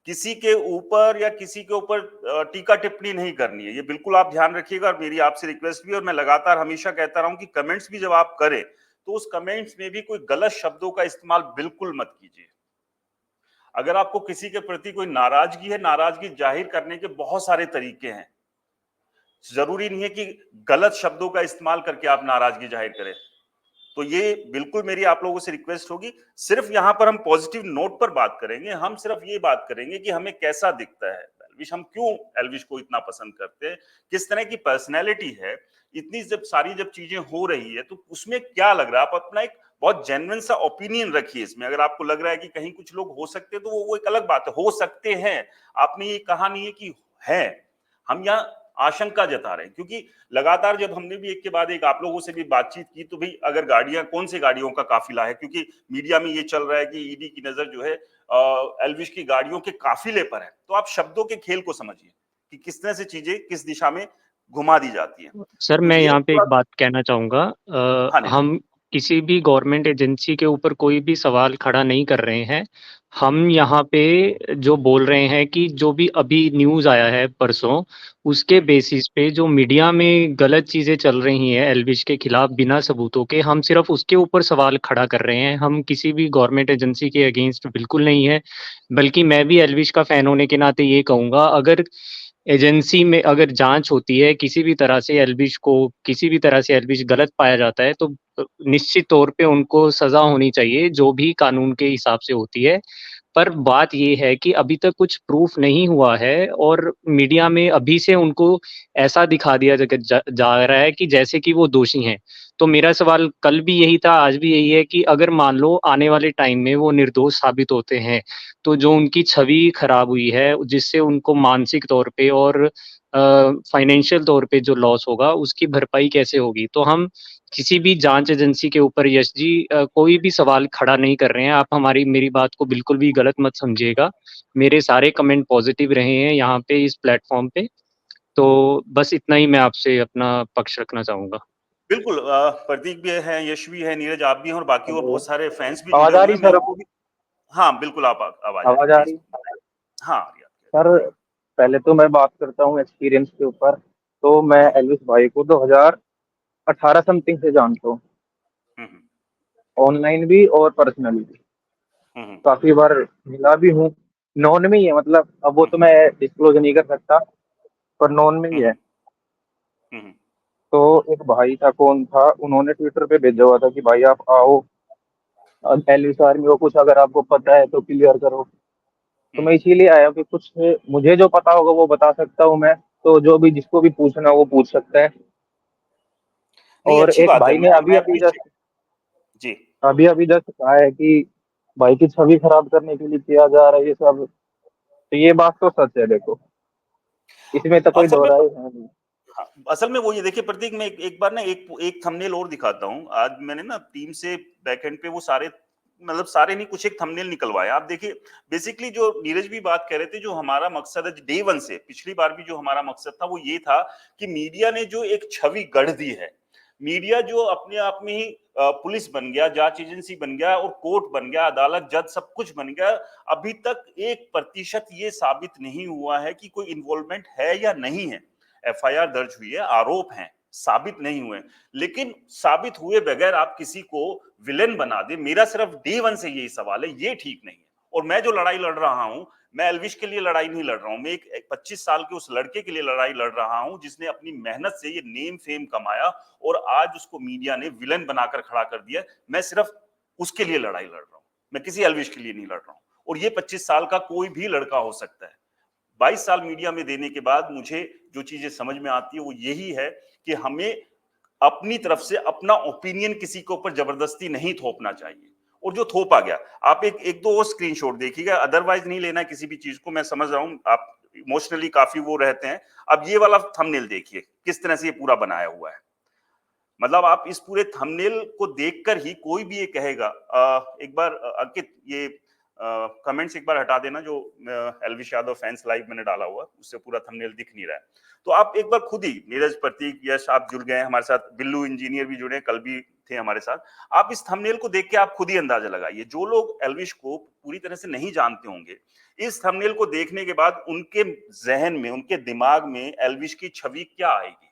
किसी के ऊपर या किसी के ऊपर टीका टिप्पणी नहीं करनी है, ये बिल्कुल आप ध्यान रखिएगा। और मेरी आपसे रिक्वेस्ट भी, और मैं लगातार हमेशा कहता रहा हूं कि कमेंट्स भी जब आप करें तो उस कमेंट्स में भी कोई गलत शब्दों का इस्तेमाल बिल्कुल मत कीजिए। अगर आपको किसी के प्रति कोई नाराजगी है, नाराजगी जाहिर करने के बहुत सारे तरीके हैं, जरूरी नहीं है कि गलत शब्दों का इस्तेमाल करके आप नाराजगी जाहिर करें। तो ये बिल्कुल मेरी आप लोगों से रिक्वेस्ट होगी, सिर्फ यहां पर हम पॉजिटिव नोट पर बात करेंगे, हम सिर्फ ये बात करेंगे कि हमें कैसा दिखता है। एल्विश, हम क्यों एल्विश को इतना पसंद करते हैं, किस तरह की पर्सनैलिटी है, इतनी जब चीजें हो रही है तो उसमें क्या लग रहा है, आप अपना एक बहुत जेन्युइन सा ओपिनियन रखिए इसमें। अगर आपको लग रहा है कि कहीं कुछ लोग हो सकते हैं तो वो एक अलग बात है, हो सकते हैं, आपने ये कहा नहीं है कि है, हम यहाँ आशंका जता रहे हैं। क्योंकि लगातार जब हमने भी एक के बाद एक आप लोगों से भी बातचीत की तो भाई अगर गाड़ियां, कौन सी गाड़ियों का काफिला है, क्योंकि मीडिया में ये चल रहा है कि ईडी की नजर जो है एल्विश की गाड़ियों के काफिले पर है, तो आप शब्दों के खेल को समझिए कि किस तरह से चीजें किस दिशा में घुमा दी जाती हैं। सर तो मैं ये यहाँ पे थोड़ा, एक बात कहना चाहूँगा। हाँ जी, हम किसी भी गवर्नमेंट एजेंसी के ऊपर कोई भी सवाल खड़ा नहीं कर रहे हैं। हम यहाँ पे जो बोल रहे हैं कि जो भी अभी न्यूज़ आया है परसों, उसके बेसिस पे जो मीडिया में गलत चीज़ें चल रही हैं एल्विश के खिलाफ बिना सबूतों के, हम सिर्फ उसके ऊपर सवाल खड़ा कर रहे हैं। हम किसी भी गवर्नमेंट एजेंसी के अगेंस्ट बिल्कुल नहीं है। बल्कि मैं भी एल्विश का फ़ैन होने के नाते ये कहूँगा, अगर एजेंसी में अगर जांच होती है किसी भी तरह से एल्विश को, किसी भी तरह से एल्विश गलत पाया जाता है, तो निश्चित तौर पे उनको सज़ा होनी चाहिए जो भी कानून के हिसाब से होती है। पर बात ये है कि अभी तक कुछ प्रूफ नहीं हुआ है और मीडिया में अभी से उनको ऐसा दिखा दिया जा रहा है कि जैसे कि वो दोषी हैं। तो मेरा सवाल कल भी यही था, आज भी यही है कि अगर मान लो आने वाले टाइम में वो निर्दोष साबित होते हैं, तो जो उनकी छवि खराब हुई है, जिससे उनको मानसिक तौर पे और फाइनेंशियल तौर पे जो लॉस होगा, उसकी भरपाई कैसे होगी? तो हम किसी भी जांच एजेंसी के ऊपर यश जी कोई भी सवाल खड़ा नहीं कर रहे हैं। आप हमारी मेरी बात को बिल्कुल भी गलत मत समझिएगा। मेरे सारे कमेंट पॉजिटिव रहे हैं यहाँ पे इस प्लेटफॉर्म पे। तो बस इतना ही मैं आपसे अपना पक्ष रखना चाहूँगा। बिल्कुल। प्रतीक भी है, यश भी है, नीरज आप भी हैं और बाकी और हेलो, बहुत सारे फैंस भी आवाज जुड़े आ हुए रही हैं, मैं सर? उनको भी, हाँ बिल्कुल, आप आवाज आ रही आवाज है आ प्लीज। रही? हाँ आ रही है, सर बताइए। पहले तो मैं बात करता हूँ एक्सपीरियंस के ऊपर। तो मैं जी। एल्विस भाई को 2018 समथिंग से जानता हूँ, हम्म ऑनलाइन भी और पर्सनली भी। हम्म काफी बार मिला भी हूँ। नॉन में ही है, मतलब अब वो तो मैं डिस्क्लोज नहीं कर सकता, पर नॉन में ही है। हम्म हम्म तो एक भाई था, कौन था, उन्होंने ट्विटर पे भेजा हुआ था कि भाई आप आओ, एल्विस आर्मी को कुछ अगर आपको पता है तो क्लियर करो। तो मैं हम्म। इसीलिए आया हूँ कि कुछ मुझे जो पता होगा वो बता सकता हूँ मैं। तो जो भी जिसको भी पूछना वो पूछ सकता है। नहीं, और अच्छी एक बात है, भाई ने मैं अप्रिशिएट, जी। अभी जस्ट कहा है कि भाई की छवि खराब करने के लिए किया जा रहा है ये सब। तो ये बात तो सच है, देखो, इसमें तो कोई असल दो में, राय है नहीं। हाँ, असल में वो ये देखिए प्रतीक, मैं एक बार ना एक थंबनेल और दिखाता हूँ। आज मैंने ना टीम से बैकएंड पे वो सारे, मतलब सारे नहीं, कुछ एक थंबनेल निकलवाए। आप देखिए, बेसिकली जो नीरज भी बात कर रहे थे, जो हमारा मकसद है डे वन से, पिछली बार भी जो हमारा मकसद था वो ये था कि मीडिया ने जो एक छवि गढ़ दी है, मीडिया जो अपने आप में ही पुलिस बन गया, जांच एजेंसी बन गया और कोर्ट बन गया, अदालत, जज, सब कुछ बन गया, अभी तक 1% ये साबित नहीं हुआ है कि कोई इन्वॉल्वमेंट है या नहीं है। एफआईआर दर्ज हुई है, आरोप हैं, साबित नहीं हुए। लेकिन साबित हुए बगैर आप किसी को विलेन बना दे, मेरा सिर्फ डे वन से यही सवाल है, ये ठीक नहीं है। और मैं जो लड़ाई लड़ रहा हूं, मैं एल्विश के लिए लड़ाई नहीं लड़ रहा हूं, मैं एक 25 साल के उस लड़के के लिए लड़ाई लड़ रहा हूं जिसने अपनी मेहनत से ये नेम फेम कमाया और आज उसको मीडिया ने विलेन बनाकर खड़ा कर दिया। मैं सिर्फ उसके लिए लड़ाई लड़ रहा हूं, मैं किसी एल्विश के लिए नहीं लड़ रहा हूं। और ये 25 साल का कोई भी लड़का हो सकता है। 22 साल मीडिया में देने के बाद मुझे जो चीजें समझ में आती है वो यही है कि हमें अपनी तरफ से अपना ओपिनियन किसी के ऊपर जबरदस्ती नहीं थोपना चाहिए। और जो थोपा गया, आप एक एक दो और स्क्रीनशॉट देखिएगा, अदरवाइज नहीं लेना है किसी भी चीज को। मैं समझ रहा हूं आप इमोशनली काफी वो रहते हैं। अब ये वाला थंबनेल देखिए किस तरह से ये पूरा बनाया हुआ है। मतलब आप इस पूरे थंबनेल को देखकर ही कोई भी ये कहेगा। एक बार अंकित, ये कमेंट्स एक बार हटा देना जो एल्विश यादव फैंस लाइव मैंने डाला हुआ, उससे पूरा थंबनेल दिख नहीं रहा है। तो आप एक बार खुद ही, नीरज, प्रतीक, यश, आप जुड़ गए हैं हमारे साथ, बिल्लू इंजीनियर भी जुड़े, कल भी थे हमारे साथ। आप इस थंबनेल को देख के आप खुद ही अंदाजा लगाइए। जो लोग एल्विश को पूरी तरह से नहीं जानते होंगे, इस थंबनेल को देखने के बाद उनके जहन में, उनके दिमाग में एल्विश की छवि क्या आएगी?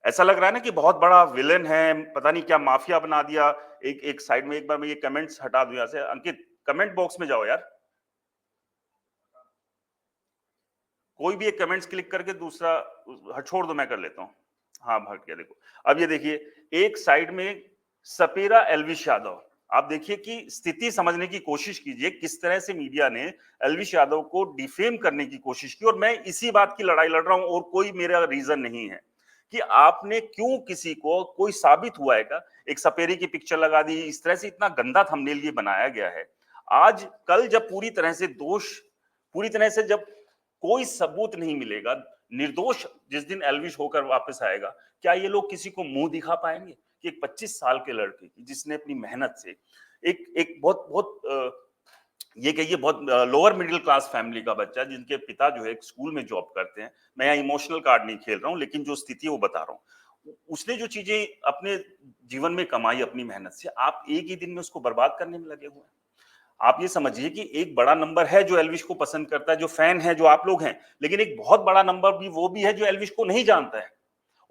ऐसा लग रहा है ना कि बहुत बड़ा विलेन है, पता नहीं क्या माफिया बना दिया। एक एक साइड में, एक बार मैं ये कमेंट्स हटा दूं यहाँ से, अंकित कमेंट बॉक्स में जाओ यार, कोई भी एक कमेंट्स क्लिक करके दूसरा छोड़ दो, मैं कर लेता हूँ। हाँ, भाग गया, देखो। अब ये देखिए, एक साइड में सपेरा एल्विश यादव, आप देखिए कि स्थिति समझने की कोशिश कीजिए, किस तरह से मीडिया ने एल्विश यादव को डिफेम करने की कोशिश की। और मैं इसी बात की लड़ाई लड़ रहा हूं, और कोई मेरा रीजन नहीं है कि आपने क्यों किसी को, कोई साबित हुआ है क्या, एक सपेरे की पिक्चर लगा दी, इस तरह से इतना गंदा थंबनेल ये बनाया गया है। आज कल जब पूरी तरह से जब कोई सबूत नहीं मिलेगा, निर्दोष जिस दिन एल्विश होकर वापस आएगा, क्या ये लोग किसी को मुंह दिखा पाएंगे कि एक 25 साल के लड़के की, जिसने अपनी मेहनत से एक बहुत बहुत ये कहिए बहुत लोअर मिडिल क्लास फैमिली का बच्चा, जिनके पिता जो है एक स्कूल में जॉब करते हैं, मैं यहाँ इमोशनल कार्ड नहीं खेल रहा हूँ, लेकिन जो स्थिति है वो बता रहा हूँ, उसने जो चीजें अपने जीवन में कमाई अपनी मेहनत से, आप एक ही दिन में उसको बर्बाद करने में लगे हुए हैं। आप ये समझिए कि एक बड़ा नंबर है जो एल्विश को पसंद करता है, जो फैन है, जो आप लोग हैं, लेकिन एक बहुत बड़ा नंबर भी वो भी है जो एल्विश को नहीं जानता है।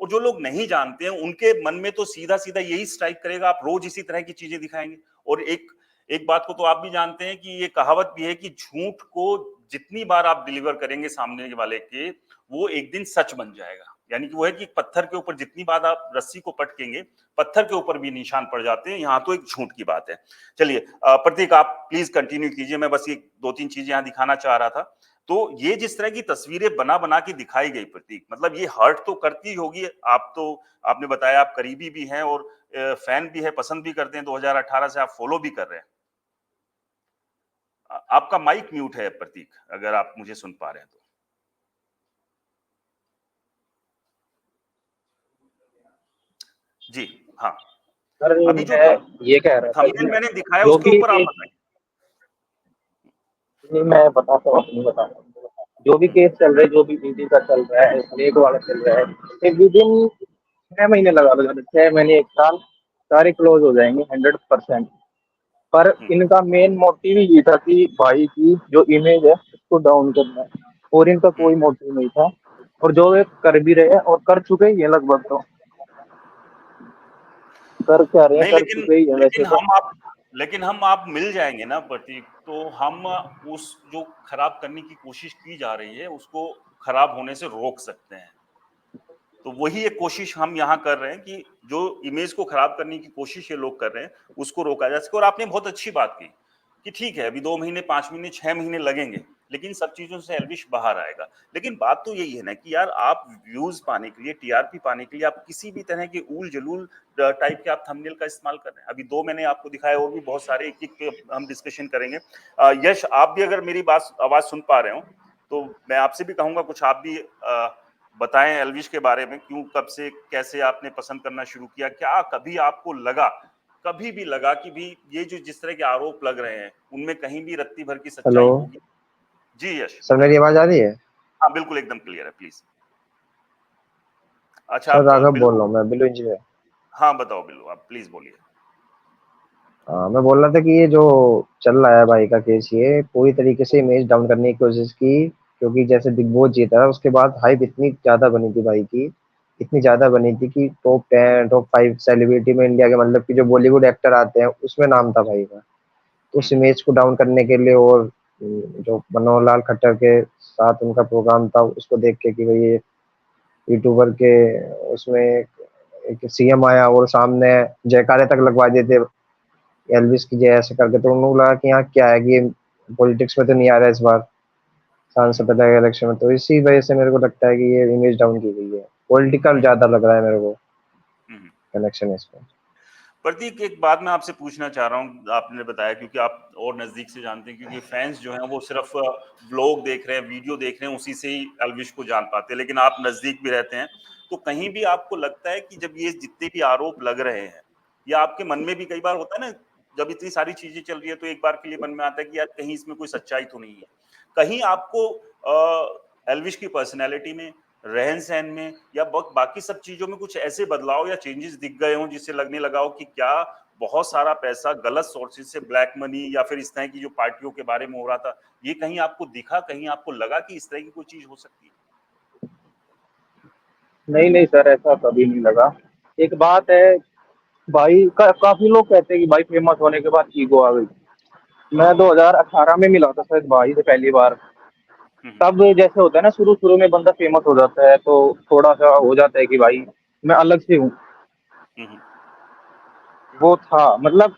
और जो लोग नहीं जानते हैं उनके मन में तो सीधा सीधा यही स्ट्राइक करेगा, आप रोज इसी तरह की चीजें दिखाएंगे। और एक बात को तो आप भी जानते हैं कि ये कहावत भी है कि झूठ को जितनी बार आप डिलीवर करेंगे सामने वाले के, वो एक दिन सच बन जाएगा। यानी कि वो है कि पत्थर के ऊपर जितनी बार आप रस्सी को पटकेंगे, पत्थर के ऊपर भी निशान पड़ जाते हैं। यहाँ तो एक झूठ की बात है। चलिए प्रतीक, आप प्लीज कंटिन्यू कीजिए, मैं बस ये 2-3 चीजें यहाँ दिखाना चाह रहा था। तो ये जिस तरह की तस्वीरें बना बना के दिखाई गई प्रतीक, मतलब ये हर्ट तो करती होगी। आपने बताया आप करीबी भी हैं और फैन भी है, पसंद भी करते हैं, 2018 से आप फॉलो भी कर रहे हैं। आपका माइक म्यूट है प्रतीक, अगर आप मुझे सुन पा रहे हैं तो। जी हाँ, सर अभी जो ये कह रहा था थंबनेल मैंने दिखाया जो उसके भी ऊपर आप केस, बताएं। नहीं मैं बताता हूँ, नहीं बताता हूँ। जो भी केस चल रहा है, जो भी ईडी का चल रहा है, रेट वाला चल रहा है, विद इन 6 महीने लगा लो, 6 महीने 1 साल, सारे क्लोज हो जाएंगे 100%। पर इनका मेन मोटिव ये था कि भाई की जो इमेज है उसको डाउन करना है, और इनका कोई मोटिव नहीं था। और जो वे कर भी रहे हैं और कर चुके ही है लगभग, तो कर क्या रहे हैं, नहीं, कर चुके ही है वैसे तो। लेकिन हम आप मिल जाएंगे ना प्रतीक, तो हम उस जो खराब करने की कोशिश की जा रही है उसको खराब होने से रोक सकते हैं। तो वही एक कोशिश हम यहाँ कर रहे हैं कि जो इमेज को खराब करने की कोशिश ये लोग कर रहे हैं उसको रोका जा सके। और आपने बहुत अच्छी बात की कि ठीक है, अभी 2 महीने, 5 महीने, 6 महीने लगेंगे, लेकिन सब चीजों से एल्विश बाहर आएगा। लेकिन बात तो यही है ना कि यार, आप व्यूज पाने के लिए, टीआरपी पाने के लिए आप किसी भी तरह के ऊल जलूल टाइप के आप थंबनेल का इस्तेमाल कर रहे हैं। अभी 2 मैंने आपको दिखाया, और भी बहुत सारे एक पे हम डिस्कशन करेंगे। यश, आप भी अगर मेरी आवाज सुन पा रहे हो तो मैं आपसे भी कहूंगा कुछ आप भी बताएं एल्विश के बारे में, क्यों, कब से, कैसे आपने पसंद करना शुरू किया, क्या कभी आपको कभी भी लगा कि भी ये जो जिस तरह के आरोप लग रहे हैं उनमें कहीं भी रत्ती भर की सच्चाई हेलो होगी? जी यश, सर, मेरी आवाज आ रही है? हाँ बिल्कुल एकदम क्लियर है, प्लीज। अच्छा, सर आप राघव बोल बिल्लू, रहा हूँ मैं, बिल्लू इंजीनियर। हाँ बताओ बिल्लू, आप प्लीज बोलिए। मैं बोल रहा था कि ये जो चल रहा है भाई का केस, ये पूरी तरीके से इमेज डाउन करने की कोशिश की, क्योंकि जैसे बिग बॉस जीता उसके बाद हाइप इतनी ज्यादा बनी थी भाई की, इतनी ज्यादा बनी थी कि टॉप 10 टॉप 5 सेलिब्रिटी में इंडिया के, मतलब कि जो बॉलीवुड एक्टर आते हैं उसमें नाम था भाई का। तो उस इमेज को डाउन करने के लिए, और जो मनोहर लाल खट्टर के साथ उनका प्रोग्राम था उसको देख के कि भाई ये यूट्यूबर के उसमें एक सीएम आया और सामने जयकारे तक लगवा दिए थे एल्विस की जय ऐसे करके, तो उन्होंने लगा कि यहाँ क्या है कि पॉलिटिक्स में तो नहीं आ रहा है इस बार सांसद इलेक्शन में, तो इसी वजह से मेरे को लगता है कि ये इमेज डाउन की गई है। पॉलिटिकल ज्यादा लग रहा है मेरे को कनेक्शन इसमें। प्रतीक, एक बात मैं आपसे पूछना चाह रहा हूँ, आपने बताया क्योंकि आप और नजदीक से जानते हैं, क्योंकि फैंस जो हैं वो सिर्फ ब्लॉग देख रहे हैं, वीडियो देख रहे हैं, उसी से ही एल्विश को जान पाते हैं, लेकिन आप नजदीक भी रहते हैं। तो कहीं भी आपको लगता है कि जब ये जितने भी आरोप लग रहे हैं, या आपके मन में भी कई बार होता है ना, जब इतनी सारी चीजें चल रही है तो एक बार के लिए मन में आता है कि यार कहीं इसमें कोई सच्चाई तो नहीं है, कहीं आपको एल्विश की पर्सनैलिटी में, रहन सहन में, या बाकी सब चीजों में कुछ ऐसे बदलाव या चेंजेस दिख गए हों जिससे लगने लगा हो कि क्या बहुत सारा पैसा गलत सोर्सेज से, ब्लैक मनी या फिर इस तरह की जो पार्टियों के बारे में हो रहा था, ये कहीं आपको दिखा, कहीं आपको लगा कि इस तरह की कोई चीज हो सकती है? नहीं नहीं सर, ऐसा कभी नहीं लगा। एक बात है भाई, काफी लोग कहते हैं कि भाई फेमस होने के बाद ईगो आ गई। मैं 2018 में मिला था शायद भाई से पहली बार। तब जैसे होता है ना, शुरू शुरू में बंदा फेमस हो जाता है तो थोड़ा सा हो जाता है कि भाई मैं अलग से हूँ। वो था मतलब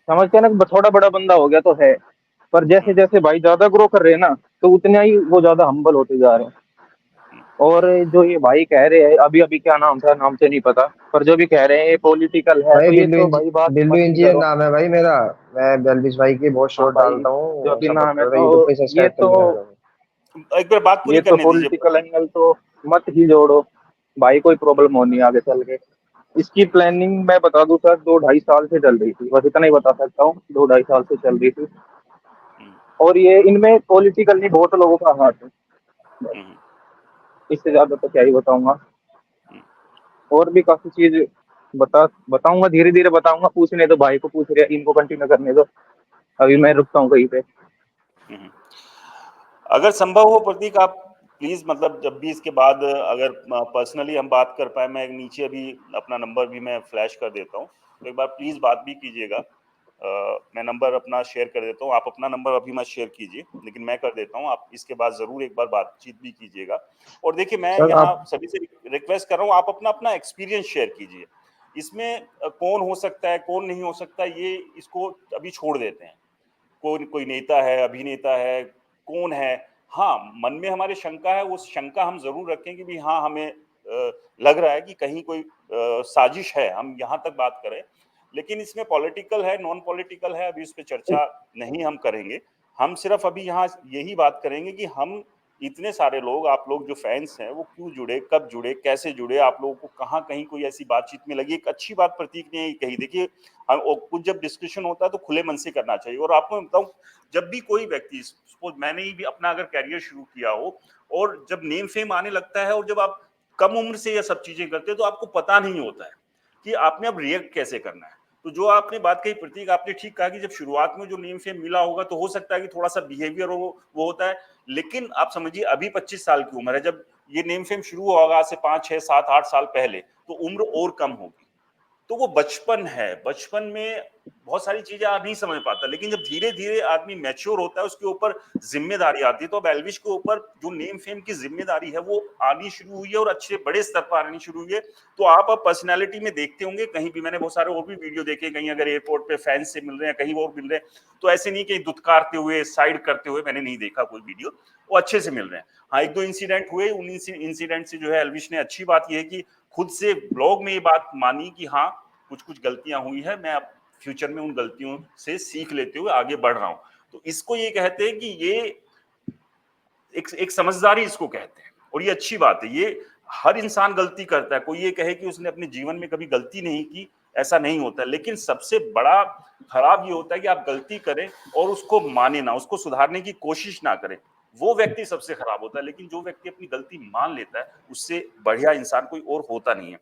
समझते हैं ना कि थोड़ा बड़ा बंदा हो गया तो है, पर जैसे जैसे भाई ज्यादा ग्रो कर रहे हैं ना, तो उतना ही वो ज्यादा हम्बल होते जा रहे हैं। और जो ये भाई कह रहे हैं, अभी अभी क्या नाम था, नाम से नहीं पता, पर जो भी कह रहे हैं ये पॉलिटिकल है, भाई तो ये तो भाई बात बिल्लू मत ही इंजीनियर करो। नाम है भाई मेरा। मैं एलविश भाई की बहुत हाँ शॉर्ट भाई, डालता जो हूँ, भी नाम है, सपोर्टर तो यूट्यूब पे ये सब्सक्राइब कर तो लेना। एक बार बात पूरी ये तो करने दीजिए पॉलिटिकल प्रतीक। एंगल तो मत ही जोड़ो भाई, कोई प्रॉब्लम होनी है आगे चल के। इसकी प्लानिंग मैं बता दूं सर, 2-2.5 साल से चल रही थी, बस इतना ही बता सकता हूँ, 2-2.5 साल से चल रही थी। हम्म, और ये इनमें पॉलिटिकल नहीं, बहुत लोगों का हाथ है, बस। हम्म, इससे ज्यादा तो क्या ही बताऊंगा। हम्म, और भी काफी चीज बताऊंगा, धीरे धीरे बताऊंगा। पूछने दो भाई को, पूछ रहे हैं, इनको कंटिन्यू करने दो, अभी मैं रुकता हूँ कहीं पे। हम्म। अगर संभव हो प्रतीक, आप प्लीज मतलब जब भी इसके बाद अगर पर्सनली हम बात कर पाए, मैं नीचे अभी अपना नंबर भी मैं फ्लैश कर देता हूँ, तो एक बार प्लीज बात भी कीजिएगा। मैं नंबर अपना शेयर कर देता हूँ, आप अपना नंबर अभी मत शेयर कीजिए, लेकिन मैं कर देता हूँ। आप इसके बाद जरूर एक बार बातचीत भी कीजिएगा। और देखिए, मैं सर यहाँ आप सभी से रिक्वेस्ट कर रहा हूँ, आप अपना अपना एक्सपीरियंस शेयर कीजिए। इसमें कौन हो सकता है, कौन नहीं हो सकता, ये इसको अभी छोड़ देते हैं। कौन कोई नेता है, अभिनेता है, कौन है। हाँ, मन में हमारे शंका है, वो शंका हम जरूर रखें कि भी हाँ, हमें लग रहा है कि कहीं कोई साजिश है, हम यहाँ तक बात करें। लेकिन इसमें पॉलिटिकल है, नॉन पॉलिटिकल है, अभी उस पर चर्चा नहीं हम करेंगे। हम सिर्फ अभी यहाँ यही बात करेंगे कि हम इतने सारे लोग, आप लोग जो फैंस हैं, वो क्यों जुड़े, कब जुड़े, कैसे जुड़े, आप लोगों को कहाँ कहीं कोई ऐसी बातचीत में लगी। एक अच्छी बात प्रतीक ने कही, देखिए हम कुछ जब डिस्कशन होता है तो खुले मन से करना चाहिए। और आपको मैं बताऊं, जब भी कोई व्यक्ति, सपोज मैंने ही भी अपना अगर कैरियर शुरू किया हो, और जब नेम फेम आने लगता है, और जब आप कम उम्र से ये सब चीजें करते हैं, तो आपको पता नहीं होता है कि आपने अब रिएक्ट कैसे करना है। तो जो आपने बात कही प्रतीक, आपने ठीक कहा कि जब शुरुआत में जो नेम फेम मिला होगा, तो हो सकता है कि थोड़ा सा बिहेवियर वो होता है। लेकिन आप समझिए, अभी 25 साल की उम्र है, जब ये नेम फेम शुरू होगा आज से 5, 6, 7, 8 साल पहले, तो उम्र और कम होगी। तो वो बचपन है, बचपन में बहुत सारी चीजें आप नहीं समझ पाता, लेकिन जब धीरे धीरे आदमी मैच्योर होता है, उसके ऊपर जिम्मेदारी आती है। तो अब एल्विश के ऊपर जो नेम फेम की जिम्मेदारी है, वो आनी शुरू हुई है, और अच्छे बड़े स्तर पर आनी शुरू हुई है। तो आप अब पर्सनैलिटी में देखते होंगे, कहीं भी मैंने बहुत सारे और भी वीडियो देखे, कहीं अगर एयरपोर्ट पे फैंस से मिल रहे हैं, कहीं और मिल रहे हैं, तो ऐसे नहीं कहीं दुत्कारते हुए, साइड करते हुए, मैंने नहीं देखा कोई वीडियो। वो अच्छे से मिल रहे हैं। हाँ, 1-2 इंसिडेंट हुए, उन इंसिडेंट से जो है एल्विश ने, अच्छी बात यह है कि खुद से ब्लॉग में ये बात मानी कि हाँ, कुछ कुछ गलतियां हुई है, मैं अब फ्यूचर में उन गलतियों से सीख लेते हुए आगे बढ़ रहा हूं। तो इसको ये कहते हैं कि ये एक समझदारी इसको कहते हैं, और ये अच्छी बात है। ये हर इंसान गलती करता है, कोई ये कहे कि उसने अपने जीवन में कभी गलती नहीं की, ऐसा नहीं होता। लेकिन सबसे बड़ा खराब ये होता है कि आप गलती करें और उसको माने ना, उसको सुधारने की कोशिश ना करें, वो व्यक्ति सबसे खराब होता है। लेकिन जो व्यक्ति अपनी गलती मान लेता है, उससे बढ़िया इंसान कोई और होता नहीं है।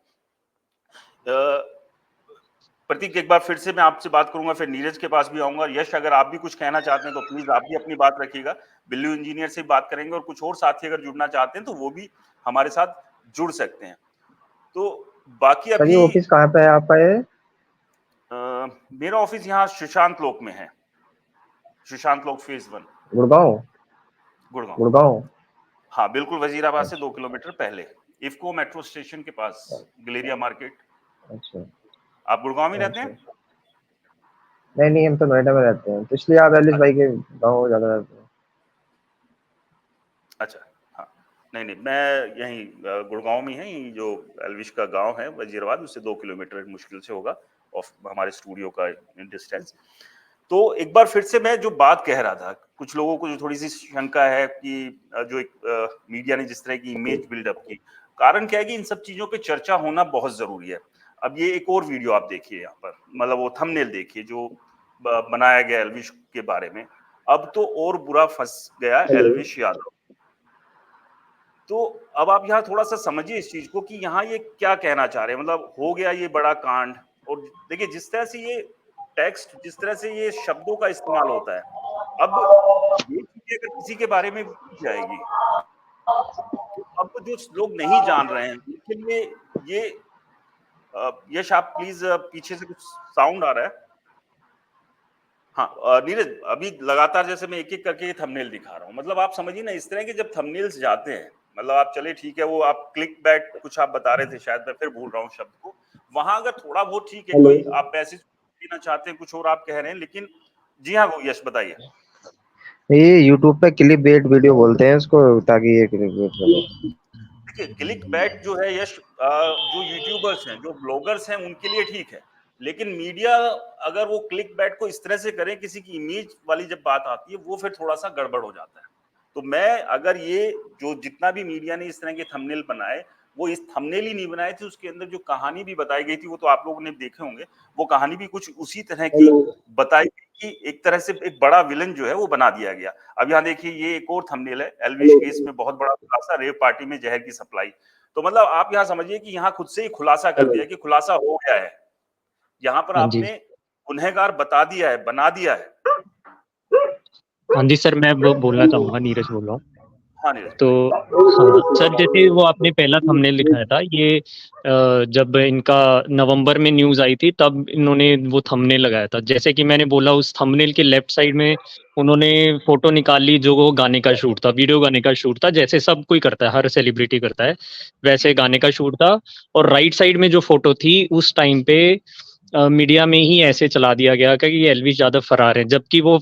प्रतीक, एक बार फिर से मैं आपसे बात करूंगा, फिर नीरज के पास भी आऊंगा। यश, अगर आप भी कुछ कहना चाहते हैं तो प्लीज आप भी अपनी बात रखिएगा। बिल्लू इंजीनियर से बात करेंगे, और कुछ और साथी अगर जुड़ना चाहते हैं तो वो भी हमारे साथ जुड़ सकते हैं। तो बाकी सर ये अभी ऑफिस कहाँ पे है आपका ये? मेरा ऑफिस यहाँ सुशांत लोक में है, सुशांत लोक फेज 1, गुड़गांव? गुड़गांव। गुड़गांव? हाँ बिल्कुल, वजीराबाद से अच्छा 2 किलोमीटर पहले, इफ्को मेट्रो स्टेशन के पास, गलेरिया मार्केट। अच्छा आप गुड़गांव में रहते अच्छा। हैं? नहीं नहीं, हम तो नोएडा में रहते हैं, तो इसलिए आप एलिस भाई के गाँव ज्यादा रहते हैं। अच्छा, हाँ। नहीं, नहीं, मैं यहीं गुड़गाँव में ही, यहीं जो एल्विश का गाँव है वजीराबाद, उससे 2 किलोमीटर मुश्किल से होगा ऑफ हमारे स्टूडियो का डिस्टेंस। तो एक बार फिर से मैं जो बात कह रहा था, कुछ लोगों को जो थोड़ी-सी शंका है कि जो एक मीडिया ने जिस तरह की इमेज बिल्डअप की, कारण क्या है कि इन सब चीज़ों पे चर्चा होना बहुत ज़रूरी है। अब ये एक और वीडियो आप देखिए यहाँ पर, मतलब वो थंबनेल देखिए जो बनाया गया एल्विश के बारे में। अब तो और बुरा फंस गया हेलो। एल्विश यादव। तो अब आप यहाँ थोड़ा-सा समझिए इस चीज़ को कि यहाँ ये क्या कहना चाह रहे हैं। मतलब हो गया ये बड़ा कांड, और देखिए जिस तरह से ये टेक्स्ट, जिस तरह से ये शब्दों का इस्तेमाल होता है, अब ये चीज़ें अगर किसी के बारे में की जाएगी, तो अब जो लोग नहीं जान रहे हैं, उनके लिए ये यश, आप प्लीज़, पीछे से कुछ साउंड आ रहा है। हाँ, नीरज, अभी लगातार जैसे मैं एक-एक करके ये थंबनेल दिखा रहा हूँ। मतलब आप समझिए ना, इस तरह के जब थंबनेल्स जाते हैं, मतलब आप चलिए ठीक है, वो आप क्लिक बैक कुछ आप बता रहे थे, शायद मैं फिर भूल रहा हूँ शब्द को। वहाँ अगर थोड़ा बहुत ठीक है, हेलो। कोई आप पैसे देना चाहते हैं, कुछ और आप कह रहे हैं, लेकिन जी हाँ यश बताइए। ये यूट्यूब पे क्लिप बेट वीडियो बोलते हैं इसको, ताकि ये क्लिप बेट करो। देखिए क्लिक बैट जो है यश, जो यूट्यूबर्स हैं, जो ब्लॉगर्स हैं, उनके लिए ठीक है, लेकिन मीडिया अगर वो क्लिक बैट को इस तरह से करे, किसी की इमेज वाली जब बात आती है, वो फिर थोड़ा सा गड़बड़ हो जाता है। तो मैं अगर ये जो जितना भी मीडिया ने इस तरह के थंबनेल बनाए, वो इस थंबनेल ही नहीं बनाए थे, उसके अंदर जो कहानी भी बताई गई थी वो तो आप लोगों ने देखे होंगे, वो कहानी भी कुछ उसी तरह की बताई गई कि एक तरह से एक बड़ा विलन जो है वो बना दिया गया। अब यहाँ देखिए ये एक और थंबनेल है, एल्विश केस में बहुत बड़ा खुलासा, रेव पार्टी में जहर की सप्लाई। तो मतलब आप यहाँ समझिए कि यहाँ खुद से ही खुलासा कर दिया कि खुलासा हो गया है, यहाँ पर हाँ जी। आपने गुनहगार बता दिया है, बना दिया है। हाँ जी सर, मैं वो बोलना चाहूंगा, नीरज बोल रहा हूँ। हाँ नीरज तो हाँ सर, जैसे वो आपने पहला थंबनेल दिखाया था, ये जब इनका नवंबर में न्यूज़ आई थी तब इन्होंने वो थंबनेल लगाया था। जैसे कि मैंने बोला, उस थंबनेल के लेफ्ट साइड में उन्होंने फोटो निकाल ली, जो वो गाने का शूट था, वीडियो गाने का शूट था, जैसे सब कोई करता है, हर सेलिब्रिटी करता है, वैसे गाने का शूट था। और राइट साइड में जो फोटो थी, उस टाइम पे मीडिया में ही ऐसे चला दिया गया कि ये एल्विश यादव फरार है, जबकि वो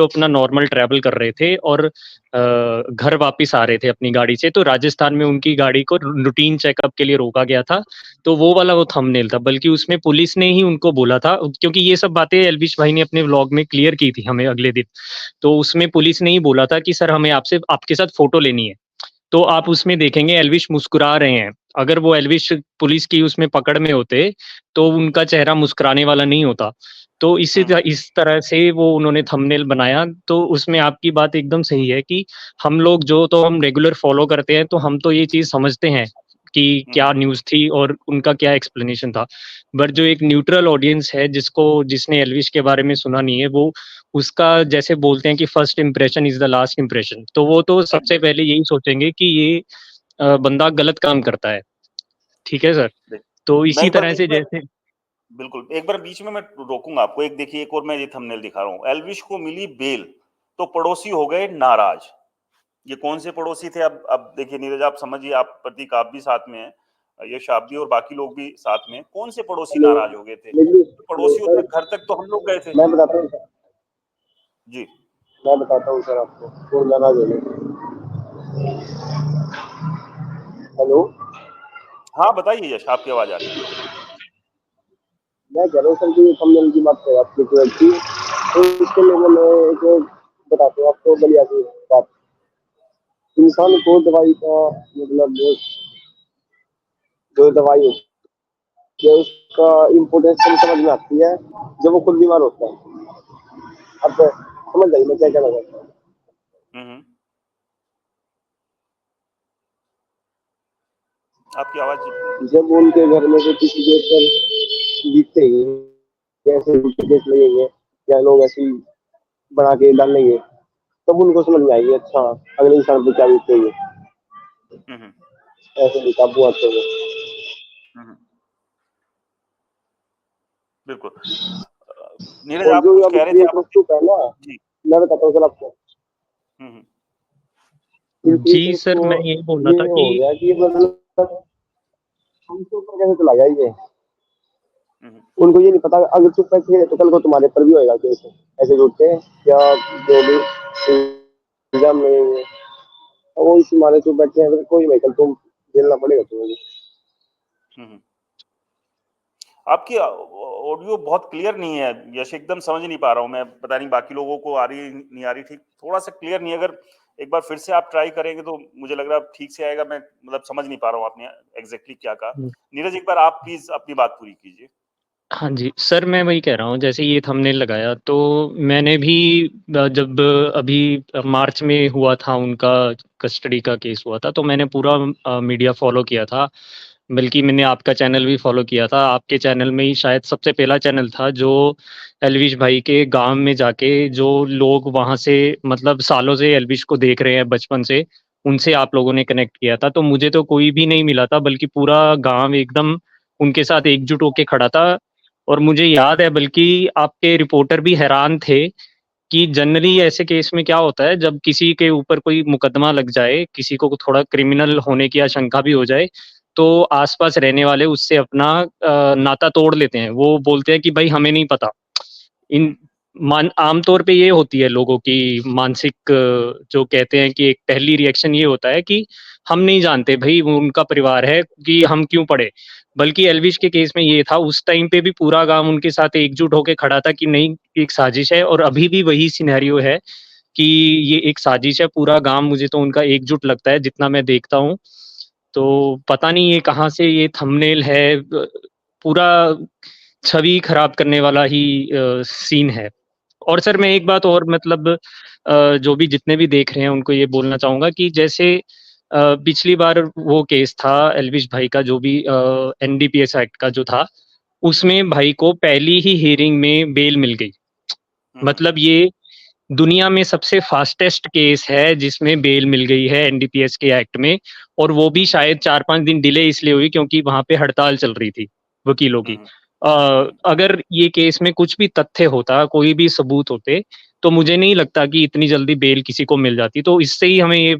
अपना नॉर्मल ट्रैवल कर रहे थे और घर वापस आ रहे थे अपनी गाड़ी से। तो राजस्थान में उनकी गाड़ी को रूटीन चेकअप के लिए रोका गया था। तो वो वाला वो थंबनेल था, बल्कि उसमें पुलिस ने ही उनको बोला था, क्योंकि ये सब बातें एल्विश भाई ने अपने व्लॉग में क्लियर की थी हमें अगले दिन। तो उसमें पुलिस ने ही बोला था कि सर हमें आपसे आपके साथ फोटो लेनी है। तो आप उसमें देखेंगे एल्विश मुस्कुरा रहे हैं। अगर वो एल्विश पुलिस की उसमें पकड़ में होते तो उनका चेहरा मुस्कुराने वाला नहीं होता। तो इस तरह से वो उन्होंने थंबनेल बनाया। तो उसमें आपकी बात एकदम सही है कि हम लोग जो तो हम रेगुलर फॉलो करते हैं, तो हम तो ये चीज़ समझते हैं कि क्या न्यूज़ थी और उनका क्या एक्सप्लेनेशन था। बट जो एक न्यूट्रल ऑडियंस है, जिसने एल्विश के बारे में सुना नहीं है, वो उसका, जैसे बोलते हैं कि first impression is the last impression, तो वो तो सबसे पहले यही सोचेंगे कि ये बंदा गलत काम करता है। ठीक है सर। तो मैं इसी एक बार तरह बीच से में, जैसे बिल्कुल एक बार बीच में मैं रोकूंगा आपको। एक देखिए, एक और मैं ये थंबनेल दिखा रहा हूँ, एल्विश को मिली बेल तो पड़ोसी हो गए नाराज। ये कौन से पड़ोसी थे? अब देखिए नीरज, आप समझिए, आप प्रतीक आप भी साथ में हैं, यश आप भी, और बाकी लोग भी साथ में हैं। कौन से पड़ोसी नाराज हो गए थे? तो पड़ोसियों सर, तक, घर तक तो हम लोग गए थे। मैं बताता हूँ सर, जी मैं बताता हूँ सर आपको, वो नाराज हो गए। हेलो, हाँ बताइए यश, आपकी आवाज आ रही है। मैं कह रहा हूँ सर कि थंबनेल की बात है आपकी तो अच्छी। तो इसके लिए मैं एक बताता हूँ आपको बढ़िया सी बात। इंसान को दवाई का मतलब जो दवाई होती है उसका इम्पोर्टेंस तब समझ में आती है जब वो खुद बीमार होता है। अब समझ जाइए मैं क्या कहना चाहता हूँ। हम्म, आपकी आवाज। जब उनके घर में से किसी के ऊपर बीतते ही कैसे केस लगेंगे या लोग ऐसी बना के डालेंगे, तब उनको समझ में आएगी अच्छा अगले इंसान पे क्या बीतेगी। हम्म, ऐसे भी काबू आते हैं। हम्म, बिल्कुल। नीरज और आप जो कुछ अब कह रहे थे, क्रिएटर आप। ग्रुप है ना, जी। मैं बताता हूँ सर आपको। हम्म, जी सर, मैं ये बोलना ये था हो कि गया कि मतलब उनके ऊपर कैसे चला गया ये। हम्म, उनको ये नहीं पता अगर चुप बैठे तो कल को तुम्हारे पर भी होएगा केस ऐसे झूठे या जो भी इल्जाम लगेंगे। और वो इसी मारे चुप बैठे हैं, फिर कोई नहीं, कल तुम झेलना पड़ेगा तुम्हें। हम्म। आपकी ऑडियो बहुत क्लियर नहीं है यश, एकदम समझ नहीं पा रहा हूँ मैं, पता नहीं बाकी लोगों को आ रही है नहीं आ रही, ठीक थोड़ा सा क्लियर नहीं है। अगर एक बार फिर से आप ट्राई करेंगे तो मुझे लग रहा है ठीक से आएगा। मैं मतलब समझ नहीं पा रहा हूँ आपने एग्जैक्टली क्या कहा। नीरज एक बार आप प्लीज अपनी बात पूरी कीजिए। हाँ जी सर, मैं वही कह रहा हूँ, जैसे ये थंबनेल लगाया तो मैंने भी जब अभी मार्च में हुआ था उनका कस्टडी का केस हुआ था, तो मैंने पूरा मीडिया फॉलो किया था। बल्कि मैंने आपका चैनल भी फॉलो किया था। आपके चैनल में ही शायद सबसे पहला चैनल था जो एल्विश भाई के गांव में जाके, जो लोग वहाँ से मतलब सालों से एल्विश को देख रहे हैं बचपन से, उनसे आप लोगों ने कनेक्ट किया था। तो मुझे तो कोई भी नहीं मिला था, बल्कि पूरा गांव एकदम उनके साथ एकजुट होके खड़ा था। और मुझे याद है, बल्कि आपके रिपोर्टर भी हैरान थे कि जनरली ऐसे केस में क्या होता है, जब किसी के ऊपर कोई मुकदमा लग जाए, किसी को थोड़ा क्रिमिनल होने की आशंका भी हो जाए, तो आसपास रहने वाले उससे अपना नाता तोड़ लेते हैं। वो बोलते हैं कि भाई हमें नहीं पता। इन आमतौर पे ये होती है लोगों की मानसिक जो कहते हैं कि एक पहली रिएक्शन ये होता है कि हम नहीं जानते भाई, वो उनका परिवार है कि हम क्यों पढ़े। बल्कि एल्विश के केस में ये था, उस टाइम पे भी पूरा गांव उनके साथ एकजुट होके खड़ा था कि नहीं, एक साजिश है। और अभी भी वही सिनेरियो है कि ये एक साजिश है। पूरा गांव मुझे तो उनका एकजुट लगता है जितना मैं देखता हूँ। तो पता नहीं ये कहाँ से ये थंबनेल है, पूरा छवि खराब करने वाला ही सीन है। और सर मैं एक बात और मतलब जो भी जितने भी देख रहे हैं उनको ये बोलना चाहूँगा कि जैसे पिछली बार वो केस था एल्विश भाई का, जो भी एनडीपीएस एक्ट का जो था, उसमें भाई को पहली ही हियरिंग में बेल मिल गई। मतलब ये दुनिया में सबसे फास्टेस्ट केस है जिसमें बेल मिल गई है एनडीपीएस के एक्ट में। और वो भी शायद 4-5 दिन डिले इसलिए हुई क्योंकि वहाँ पे हड़ताल चल रही थी वकीलों की। अगर ये केस में कुछ भी तथ्य होता, कोई भी सबूत होते, तो मुझे नहीं लगता कि इतनी जल्दी बेल किसी को मिल जाती। तो इससे ही हमें ये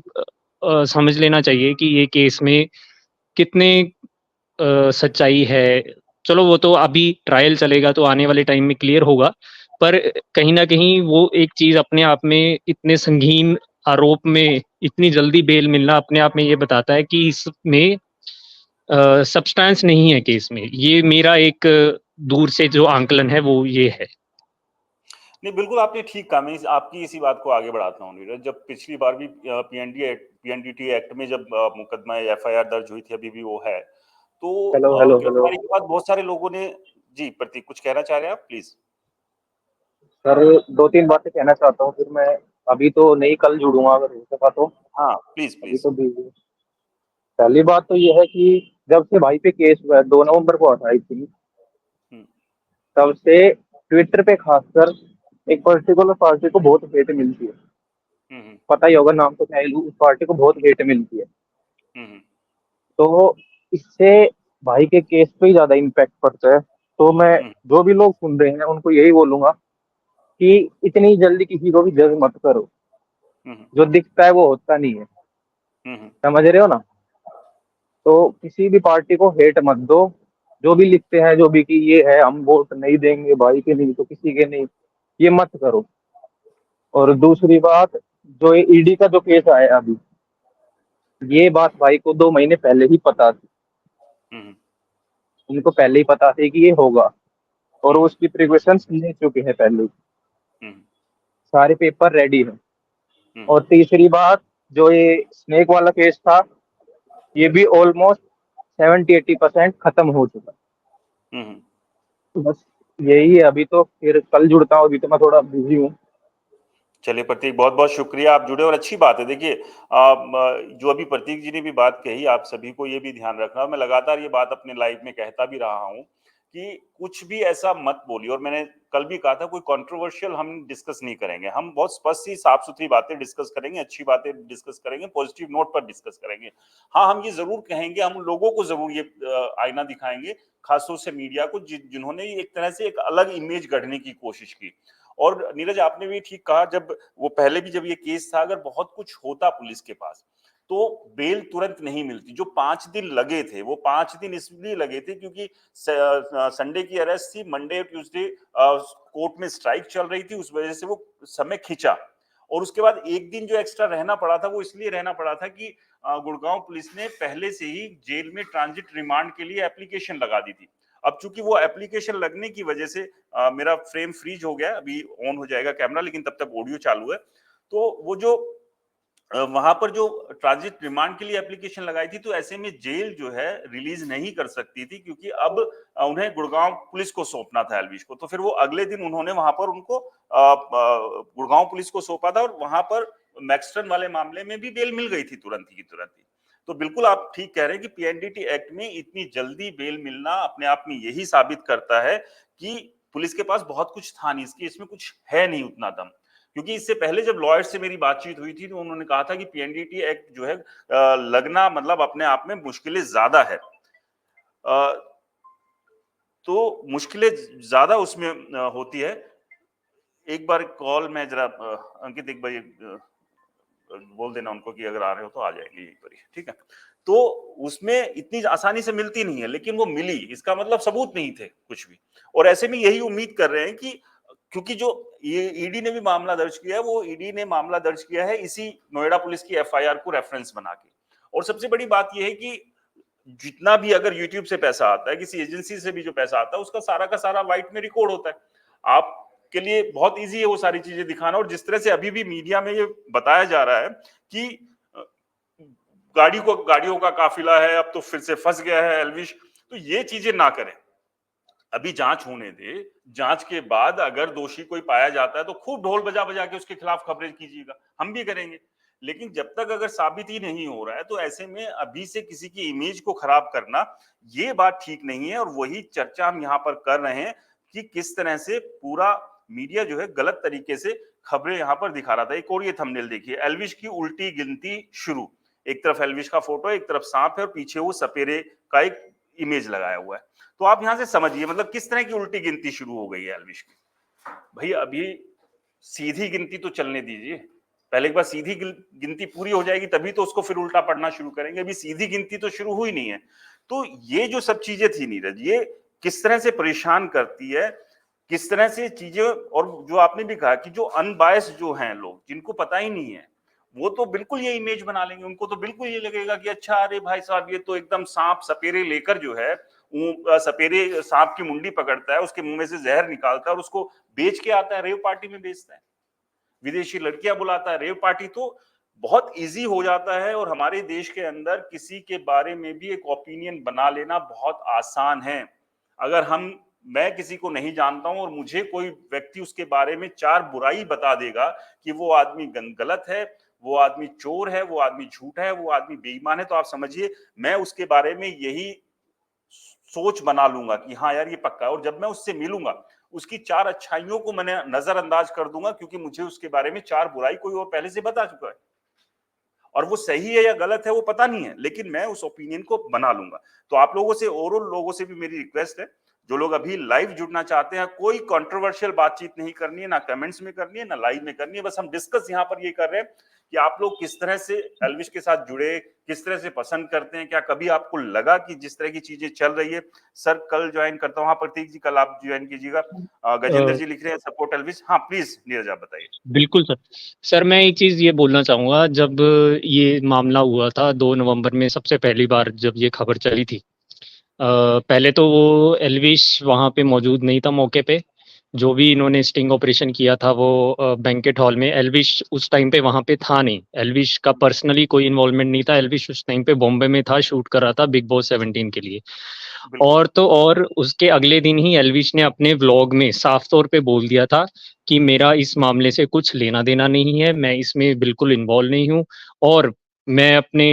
समझ लेना चाहिए कि ये केस में कितने सच्चाई है। चलो वो तो अभी ट्रायल चलेगा तो आने वाले टाइम में क्लियर होगा। पर कहीं न कहीं वो एक चीज़ अपने आप में इतने संगीन आरोप में इतनी जल्दी बेल मिलना अपने आप में ये बताता है कि इसमें सब्सटेंस नहीं है केस में। ये मेरा एक दूर से जो आंकलन है वो ये है। नहीं, बिल्कुल आपने ठीक कहा। मैं आपकी इसी बात को आगे बढ़ाता हूँ नीरज। जब पिछली बार भी पीएनडीटी एक्ट में जब मुकदमा एफआईआर दर्ज हुई थी, अभी भी वो है, तो हेलो हेलो हेलो गिरफ्तारी के बाद बहुत सारे लोगों ने, जी प्रतीक कुछ कहना चाह रहे हैं आप, प्लीज। सर, 2-3 बातें कहना चाहता हूँ, फिर मैं अभी तो नहीं, कल जुड़ूंगा अगर हो सका तो। हाँ प्लीज अभी प्लीज। तो बिजी हूँ। पहली बात तो ये है कि जब से भाई पे केस हुआ है 2 नवंबर को आता आई थी, हम्म, तब से ट्विटर पे खासकर एक पर्टिकुलर पार्टी को बहुत हेट मिलती है। हम्म, पता ही होगा, नाम तो क्या ही लूं, उस पार्टी को बहुत हेट मिलती है। हम्म, तो इससे भाई के केस पे ही ज्यादा इम्पैक्ट पड़ता है। तो मैं, हम्म, जो भी लोग सुन रहे हैं उनको यही बोलूंगा कि इतनी जल्दी किसी को भी जज मत करो। हम्म, जो दिखता है वो होता नहीं है। हम्म, समझ रहे हो ना? तो किसी भी पार्टी को हेट मत दो। जो भी लिखते हैं, जो भी कि ये है, हम वोट नहीं देंगे भाई के, नहीं तो किसी के नहीं, ये मत करो। और दूसरी बात, जो ये ईडी का जो केस आया अभी, ये बात भाई को 2 महीने पहले ही पता थी। हम्म, उनको पहले ही पता थी कि ये होगा, और वो हम्म, उसकी प्रिकॉशंस ले चुके हैं पहले ही। हम्म, सारे पेपर रेडी हैं। हम्म, और तीसरी बात, जो ये स्नेक वाला केस था, ये भी ऑलमोस्ट 70-80% खत्म हो चुका हम्म। है। बस यही है। अभी तो फिर कल जुड़ता हूँ, अभी तो मैं थोड़ा बिजी हूँ। चलिए प्रतीक, बहुत बहुत शुक्रिया, आप जुड़े और अच्छी बात है। देखिए जो अभी प्रतीक जी ने भी बात कही, आप सभी को ये भी ध्यान रखना, और मैं लगातार ये बात अपने लाइव में कहता भी रहा हूँ कि कुछ भी ऐसा मत बोलिए। और मैंने कल भी कहा था, कोई कंट्रोवर्शियल हम डिस्कस नहीं करेंगे, हम बहुत स्पष्ट ही साफ सुथरी बातें डिस्कस करेंगे, अच्छी बातें डिस्कस करेंगे, पॉजिटिव नोट पर डिस्कस करेंगे। हाँ, हम ये जरूर कहेंगे, हम लोगों को जरूर ये आईना दिखाएंगे, खासतौर से मीडिया को, जिन्होंने एक तरह से एक अलग इमेज गढ़ने की कोशिश की। और नीरज आपने भी ठीक कहा, जब वो पहले भी जब ये केस था, अगर बहुत कुछ होता पुलिस के पास तो बेल तुरंत नहीं मिलती। जो 5 दिन लगे थे, वो 5 दिन इसलिए लगे थे क्योंकि संडे की अरेस्ट थी, मंडे और ट्यूसडे कोर्ट में स्ट्राइक चल रही थी, उस वजह से वो समय खिंचा। और उसके बाद एक दिन जो एक्स्ट्रा रहना पड़ा था, वो इसलिए रहना पड़ा था कि गुड़गांव पुलिस ने पहले से ही जेल में ट्रांजिट रिमांड के लिए एप्लीकेशन लगा दी थी। अब चूंकि वो एप्लीकेशन लगने की वजह से मेरा फ्रेम फ्रीज हो गया, अभी ऑन हो जाएगा कैमरा, लेकिन तब तक ऑडियो चालू है। तो वो जो वहां पर जो ट्रांजिट रिमांड के लिए एप्लीकेशन लगाई थी, तो ऐसे में जेल जो है रिलीज नहीं कर सकती थी, क्योंकि अब उन्हें गुड़गांव पुलिस को सौंपना था एल्विश को। तो फिर वो अगले दिन उन्होंने वहां पर उनको गुड़गांव पुलिस को सौंपा था, और वहां पर मैक्सटन वाले मामले में भी बेल मिल गई थी तुरंत ही की तुरंत ही। तो बिल्कुल आप ठीक कह रहे हैं कि पीएनडीटी एक्ट में इतनी जल्दी बेल मिलना अपने आप में यही साबित करता है कि पुलिस के पास बहुत कुछ था नहीं, इसमें कुछ है नहीं उतना दम। क्योंकि इससे पहले जब लॉयर से मेरी बातचीत हुई थी, तो उन्होंने कहा था कि पीएनडीटी एक्ट जो है लगना मतलब अपने आप में मुश्किलें ज्यादा है। तो मुश्किलें ज्यादा उसमें होती है। एक बार कॉल में जरा अंकित, एक बार बोल देना उनको कि अगर आ रहे हो तो आ जाएंगे यहीं पर ही, ठीक है। तो उसमें इतनी आसानी से मिलती नहीं है, लेकिन वो मिली, इसका मतलब सबूत नहीं थे कुछ भी। और ऐसे में यही उम्मीद कर रहे हैं कि क्योंकि जो ये ईडी ने भी मामला दर्ज किया है, वो ईडी ने मामला दर्ज किया है इसी नोएडा पुलिस की एफआईआर को रेफरेंस बना के। और सबसे बड़ी बात यह है कि जितना भी अगर यूट्यूब से पैसा आता है, किसी एजेंसी से भी जो पैसा आता है, उसका सारा का सारा व्हाइट में रिकॉर्ड होता है। आपके लिए बहुत इजी है वो सारी चीजें दिखाना। और जिस तरह से अभी भी मीडिया में ये बताया जा रहा है कि गाड़ियों का काफिला है, अब तो फिर से फंस गया है एल्विश, तो ये चीजें ना करें। अभी जांच होने दे, जांच के बाद अगर दोषी कोई पाया जाता है तो खूब ढोल बजा बजा के उसके खिलाफ खबरें कीजिएगा, हम भी करेंगे। लेकिन जब तक अगर साबित ही नहीं हो रहा है, तो ऐसे में अभी से किसी की इमेज को खराब करना, ये बात ठीक नहीं है। और वही चर्चा हम यहाँ पर कर रहे हैं कि किस तरह से पूरा मीडिया जो है गलत तरीके से खबरें यहाँ पर दिखा रहा था। एक और ये थंबनेल देखिए, एल्विश की उल्टी गिनती शुरू। एक तरफ एल्विश का फोटो, एक तरफ सांप है और पीछे वो सपेरे का एक इमेज लगाया हुआ है। तो आप यहां से समझिए मतलब किस तरह की उल्टी गिनती शुरू हो गई है एल्विश की। भाई अभी सीधी गिनती तो चलने दीजिए, पहले एक बार सीधी गिनती पूरी हो जाएगी तभी तो उसको फिर उल्टा पढ़ना शुरू करेंगे। अभी सीधी गिनती तो शुरू हुई नहीं है। तो ये जो सब चीजें थी नीरज, ये किस तरह से परेशान करती है, किस तरह से चीजें। और जो आपने भी कहा कि जो अनबायस जो हैं लोग, जिनको पता ही नहीं है, वो तो बिल्कुल ये इमेज बना लेंगे। उनको तो बिल्कुल ये लगेगा कि अच्छा अरे भाई साहब ये तो एकदम सांप सपेरे लेकर जो है, सपेरे सांप की मुंडी पकड़ता है, उसके मुंह में से जहर निकालता है और उसको बेच के आता है, रेव पार्टी में बेचता है, विदेशी लड़कियां बुलाता है, रेव पार्टी। तो बहुत इजी हो जाता है। और हमारे देश के अंदर किसी के बारे में भी एक ओपिनियन बना लेना बहुत आसान है। अगर मैं किसी को नहीं जानता हूं और मुझे कोई व्यक्ति उसके बारे में 4 बुराई बता देगा कि वो आदमी गलत है, वो आदमी चोर है, वो आदमी झूठा है, वो आदमी बेईमान है, तो आप समझिए मैं उसके बारे में यही सोच बना लूंगा कि हाँ यार ये पक्का है। और जब मैं उससे मिलूंगा, उसकी 4 अच्छाइयों को मैंने नजरअंदाज कर दूंगा, क्योंकि मुझे उसके बारे में 4 बुराई कोई और पहले से बता चुका है। और वो सही है या गलत है वो पता नहीं है, लेकिन मैं उस ओपिनियन को बना लूंगा। तो आप लोगों से और उन लोगों से भी मेरी रिक्वेस्ट है, जो लोग अभी लाइव जुड़ना चाहते हैं, कोई कंट्रोवर्शियल बातचीत नहीं करनी है, ना कमेंट्स में करनी है, ना लाइव में करनी है। बस हम डिस्कस यहाँ पर ये कर रहे हैं कि आप लोग किस तरह से एल्विश के साथ जुड़े, किस तरह से पसंद करते हैं। क्या कभी आपको लगा कि जिस तरह की चीजें चल रही है, सर कल ज्वाइन करता हूँ, हाँ प्रतीक जी कल आप ज्वाइन कीजिएगा। गजेंद्र जी लिख रहे हैं सपोर्ट एल्विश। हाँ प्लीज नीरज आप बताइए। बिल्कुल सर। सर मैं एक चीज़ ये बोलना चाहूँगा, जब ये मामला हुआ था 2 नवंबर में सबसे पहली बार जब ये खबर चली थी, पहले तो वो एल्विश वहाँ पे मौजूद नहीं था मौके पे। जो भी इन्होंने स्टिंग ऑपरेशन किया था वो बैंकेट हॉल में, एल्विश उस टाइम पे वहाँ पे था नहीं। एल्विश का पर्सनली कोई इन्वॉल्वमेंट नहीं था। एल्विश उस टाइम पे बॉम्बे में था, शूट कर रहा था बिग बॉस 17 के लिए। और तो और उसके अगले दिन ही एल्विश ने अपने व्लॉग में साफ तौर पे बोल दिया था कि मेरा इस मामले से कुछ लेना देना नहीं है, मैं इसमें बिल्कुल इन्वॉल्व नहीं हूँ। और मैं अपने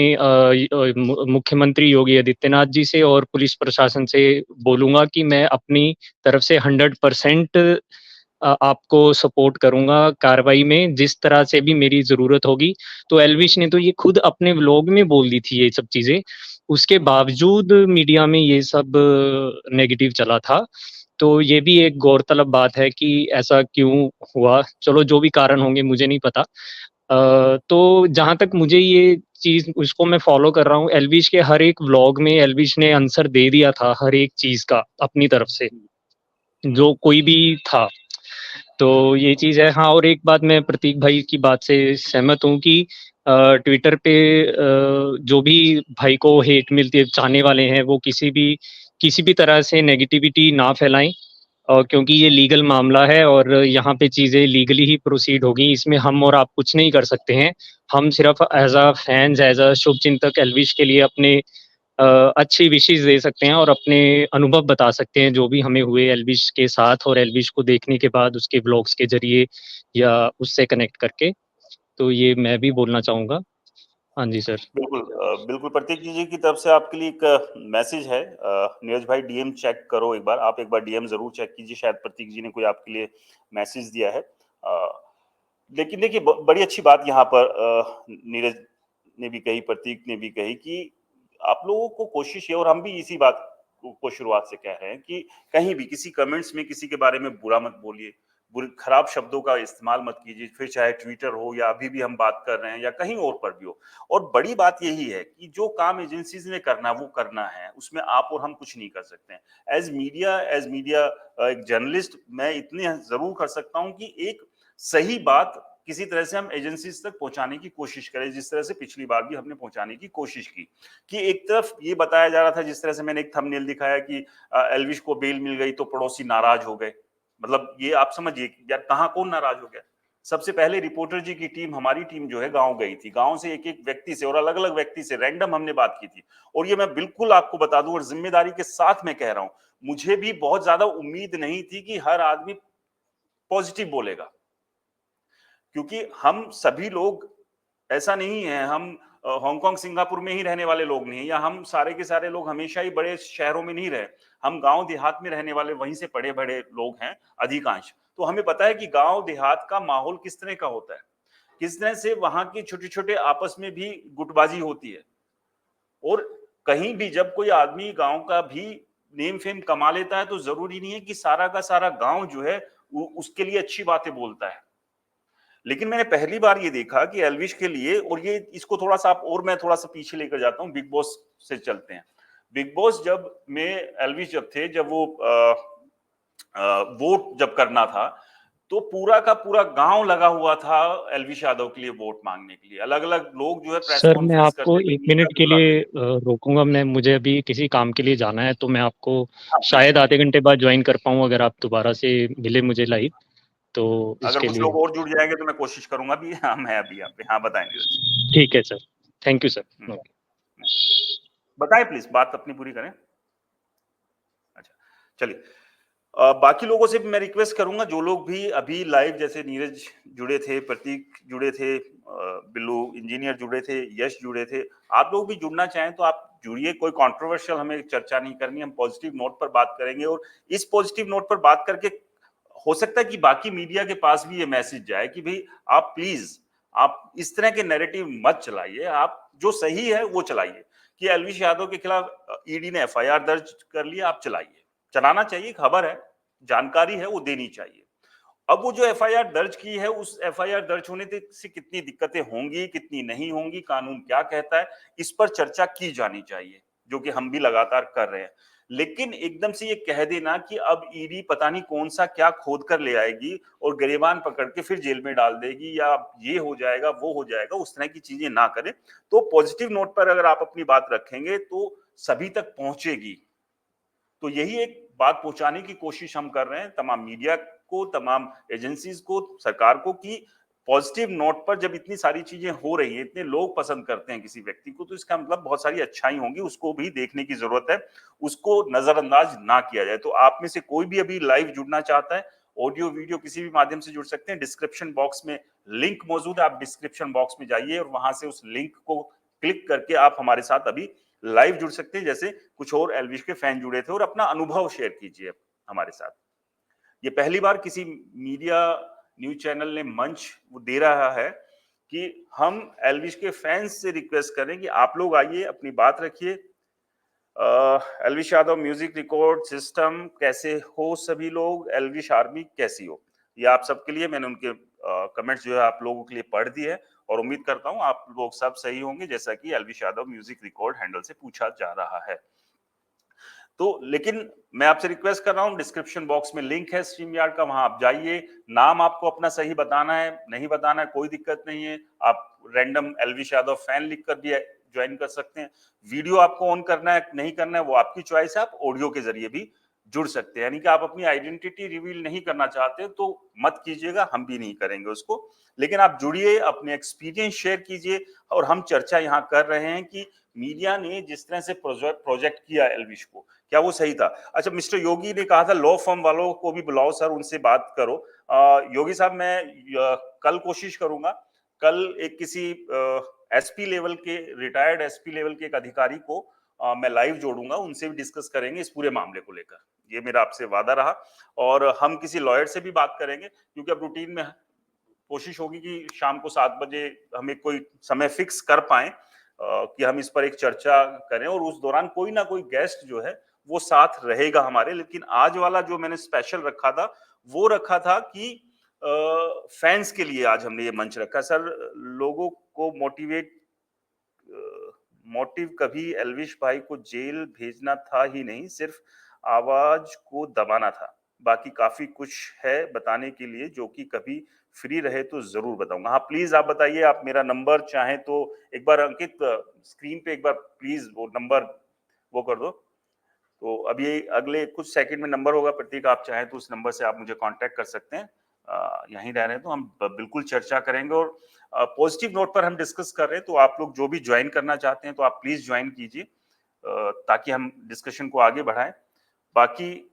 मुख्यमंत्री योगी आदित्यनाथ जी से और पुलिस प्रशासन से बोलूँगा कि मैं अपनी तरफ से 100% आपको सपोर्ट करूँगा कार्रवाई में, जिस तरह से भी मेरी ज़रूरत होगी। तो एल्विश ने तो ये खुद अपने व्लॉग में बोल दी थी ये सब चीज़ें। उसके बावजूद मीडिया में ये सब नेगेटिव चला था। तो ये भी एक गौरतलब बात है कि ऐसा क्यों हुआ? चलो जो भी कारण होंगे मुझे नहीं पता। तो जहाँ तक मुझे ये चीज़ उसको मैं फ़ॉलो कर रहा हूँ, एल्विश के हर एक व्लॉग में एल्विश ने आंसर दे दिया था हर एक चीज़ का अपनी तरफ से, जो कोई भी था। तो ये चीज़ है। हाँ, और एक बात मैं प्रतीक भाई की बात से सहमत हूँ कि ट्विटर पे जो भी भाई को हेट मिलती है, चाहने वाले हैं, वो किसी भी तरह से नेगेटिविटी ना फैलाएँ, क्योंकि ये लीगल मामला है और यहाँ पे चीज़ें लीगली ही प्रोसीड होगी। इसमें हम और आप कुछ नहीं कर सकते हैं। हम सिर्फ़ as a fans, as a शुभचिंतक एल्विश के लिए अपने अच्छी विशेज़ दे सकते हैं और अपने अनुभव बता सकते हैं जो भी हमें हुए एल्विश के साथ और एल्विश को देखने के बाद उसके व्लॉग्स के ज़रिए या उससे कनेक्ट करके। तो ये मैं भी बोलना चाहूँगा। हाँ जी सर। बिल्कुल बिल्कुल प्रतीक जी की तरफ से आपके लिए एक मैसेज है। नीरज भाई डीएम चेक करो एक बार, आप एक बार डीएम जरूर चेक कीजिए, शायद प्रतीक जी ने कोई आपके लिए मैसेज दिया है। लेकिन देखिए बड़ी अच्छी बात यहाँ पर नीरज ने भी कही, प्रतीक ने भी कही कि आप लोगों को कोशिश है, और हम भी इसी बात को शुरुआत से कह रहे हैं कि कहीं भी किसी कमेंट्स में किसी के बारे में बुरा मत बोलिए, खराब शब्दों का इस्तेमाल मत कीजिए, फिर चाहे ट्विटर हो या अभी भी हम बात कर रहे हैं या कहीं और पर भी हो। और बड़ी बात यही है कि जो काम एजेंसीज ने करना वो करना है, उसमें आप और हम कुछ नहीं कर सकते हैं। एज मीडिया एक जर्नलिस्ट मैं इतने जरूर कर सकता हूं कि एक सही बात किसी तरह से हम एजेंसीज तक पहुंचाने की कोशिश करें, जिस तरह से पिछली बार भी हमने पहुंचाने की कोशिश की। कि एक तरफ ये बताया जा रहा था, जिस तरह से मैंने एक थंबनेल दिखाया कि एल्विश को बेल मिल गई तो पड़ोसी नाराज हो गए। मतलब ये आप समझिए यार, कहाँ कौन नाराज हो गया। सबसे पहले रिपोर्टर जी की टीम, हमारी टीम जो है गांव गई थी, गांव से एक एक व्यक्ति से और अलग अलग व्यक्ति से रैंडम हमने बात की थी। और ये मैं बिल्कुल आपको बता दूं और जिम्मेदारी के साथ मैं कह रहा हूं, मुझे भी बहुत ज्यादा उम्मीद नहीं थी कि हर आदमी पॉजिटिव बोलेगा, क्योंकि हम सभी लोग ऐसा नहीं है, हम हांगकांग सिंगापुर में ही रहने वाले लोग नहीं, या हम सारे के सारे लोग हमेशा ही बड़े शहरों में नहीं रहे। हम गांव देहात में रहने वाले, वहीं से पढ़े बड़े लोग हैं अधिकांश। तो हमें पता है कि गांव देहात का माहौल किस तरह का होता है, किस तरह से वहां की छोटे छोटे आपस में भी गुटबाजी होती है। और कहीं भी जब कोई आदमी गांव का भी नेम फेम कमा लेता है तो जरूरी नहीं है कि सारा का सारा गांव जो है उसके लिए अच्छी बातें बोलता है। लेकिन मैंने पहली बार ये देखा कि एल्विश के लिए, और ये इसको थोड़ा सा और मैं थोड़ा सा पीछे लेकर जाता हूँ, बिग बॉस से चलते हैं। बिग बॉस जब में एल्विश जब थे, जब वो वोट जब करना था, तो पूरा का पूरा गांव लगा हुआ था एल्विश यादव के लिए वोट मांगने के लिए। अलग अलग लोग जो है प्रेस सर मैं कॉन्फ्रेंस आपको करते थे, 1 मीडिया मिनट के बुलाते लिए थे। रोकूंगा। मैं मुझे अभी किसी काम के लिए जाना है, तो मैं आपको हाँ प्लीज, शायद आधे घंटे बाद ज्वाइन कर पाऊँ, अगर आप दोबारा से मिले मुझे लाइव, तो अगर इसके कुछ लिए। लोग और जुड़ जाएंगे तो मैं कोशिश करूंगा भी। हाँ, मैं अभी यहाँ पे, हाँ बताएं नीरज जी। ठीक है सर, थैंक यू सर। हम्म, बताएं प्लीज, बात अपनी पूरी करें। अच्छा, चलिए। बाकी लोगों से भी मैं रिक्वेस्ट करूंगा, जो लोग भी अभी लाइव, जैसे नीरज जुड़े थे, प्रतीक जुड़े थे, बिल्लू इंजीनियर जुड़े थे, यश जुड़े थे, आप लोग भी जुड़ना चाहें तो आप जुड़िए। कोई कंट्रोवर्शियल हमें चर्चा नहीं करनी, हम पॉजिटिव नोट पर बात करेंगे। और इस पॉजिटिव नोट पर बात करके हो सकता है कि बाकी मीडिया के पास भी ये मैसेज जाए कि भाई आप प्लीज, आप इस तरह के नैरेटिव मत चलाइए, आप जो सही है वो चलाइए। कि एल्विश यादव के खिलाफ ईडी ने एफआईआर दर्ज कर लिया, आप चलाइए, चलाना चाहिए, खबर है, जानकारी है, वो देनी चाहिए। अब वो जो एफआईआर दर्ज की है, उस एफआईआर दर्ज होने से कितनी दिक्कतें होंगी, कितनी नहीं होंगी, कानून क्या कहता है, इस पर चर्चा की जानी चाहिए, जो कि हम भी लगातार कर रहे हैं। लेकिन एकदम से ये कह देना कि अब ईडी पता नहीं कौन सा क्या खोद कर ले आएगी और गिरेबान पकड़ के फिर जेल में डाल देगी, या ये हो जाएगा वो हो जाएगा, उस तरह की चीजें ना करें। तो पॉजिटिव नोट पर अगर आप अपनी बात रखेंगे तो सभी तक पहुंचेगी। तो यही एक बात पहुंचाने की कोशिश हम कर रहे हैं तमाम मीडिया को, तमाम एजेंसीज को, सरकार को, कि पॉजिटिव नोट पर जब इतनी सारी चीजें हो रही हैं, इतने लोग पसंद करते हैं किसी व्यक्ति को, तो इसका मतलब बहुत सारी अच्छाई होंगी, उसको भी देखने की जरूरत है, उसको नजरअंदाज ना किया जाए। तो आप में से कोई भी अभी लाइव जुड़ना चाहता है, ऑडियो वीडियो किसी भी माध्यम से जुड़ सकते हैं। डिस्क्रिप्शन बॉक्स में लिंक मौजूद है, आप डिस्क्रिप्शन बॉक्स में जाइए और वहां से उस लिंक को क्लिक करके आप हमारे साथ अभी लाइव जुड़ सकते हैं। जैसे कुछ और एल्विश के फैन जुड़े थे, और अपना अनुभव शेयर कीजिए हमारे साथ। ये पहली बार किसी मीडिया न्यूज चैनल ने मंच वो दे रहा है कि हम एल्विश के फैंस से रिक्वेस्ट करें कि आप लोग आइए, अपनी बात रखिए। Elvish Yadav music record system कैसे हो, सभी लोग, एल्विश आर्मी कैसी हो, ये आप सबके लिए मैंने उनके कमेंट्स जो है आप लोगों के लिए पढ़ दिए है, और उम्मीद करता हूं आप लोग सब सही होंगे, जैसा कि Elvish Yadav music record handle से पूछा जा रहा है। तो लेकिन मैं आपसे रिक्वेस्ट कर रहा हूं, डिस्क्रिप्शन बॉक्स में लिंक है स्ट्रीम यार्ड का, वहां आप जाइए। नाम आपको अपना सही बताना है, नहीं बताना है कोई दिक्कत नहीं है, आप रैंडम एल्विश यादव फैन लिखकर भी ज्वाइन कर सकते हैं। वीडियो आपको ऑन करना है नहीं करना है वो आपकी चॉइस है, आप ऑडियो के जरिए भी जुड़ सकते हैं। यानी कि आप अपनी आइडेंटिटी रिवील नहीं करना चाहते तो मत कीजिएगा, हम भी नहीं करेंगे उसको। लेकिन आप जुड़िए, अपने एक्सपीरियंस शेयर कीजिए, और हम चर्चा यहाँ कर रहे हैं कि मीडिया ने जिस तरह से प्रोजेक्ट किया एल्विश को, क्या वो सही था। अच्छा, मिस्टर योगी ने कहा था लॉ फर्म वालों को भी बुलाओ सर, उनसे बात करो। योगी साहब, मैं कल कोशिश करूंगा, कल एक किसी एसपी लेवल के, रिटायर्ड एसपी लेवल के एक अधिकारी को मैं लाइव जोड़ूंगा, उनसे भी डिस्कस करेंगे इस पूरे मामले को लेकर। ये मेरा आपसे वादा रहा। और हम किसी लॉयर से भी बात करेंगे, क्योंकि अब रूटीन में कोशिश होगी कि शाम को 7 बजे हम एक कोई समय फिक्स कर पाए कि हम इस पर एक चर्चा करें, और उस दौरान कोई ना कोई गेस्ट जो है वो साथ रहेगा हमारे। लेकिन आज वाला जो मैंने स्पेशल रखा था, वो रखा था कि फैंस के लिए आज हमने ये मंच रखा। सर, लोगों को मोटिव कभी एल्विश भाई को जेल भेजना था ही नहीं, सिर्फ आवाज को दबाना था। बाकी काफी कुछ है बताने के लिए, जो कि कभी फ्री रहे तो जरूर बताऊंगा। हाँ, प्लीज आप बताइए, आप मेरा नंबर चाहें तो एक बार अंकित स्क्रीन पे एक बार प्लीज वो नंबर वो कर दो। तो अभी अगले कुछ सेकंड में नंबर होगा प्रतीक, आप चाहें तो उस नंबर से आप मुझे कांटेक्ट कर सकते हैं। यहीं रह रहे हैं तो हम बिल्कुल चर्चा करेंगे, और पॉजिटिव नोट पर हम डिस्कस कर रहे हैं। तो आप लोग जो भी ज्वाइन करना चाहते हैं तो आप प्लीज ज्वाइन कीजिए, ताकि हम डिस्कशन को आगे बढ़ाएं। बाकी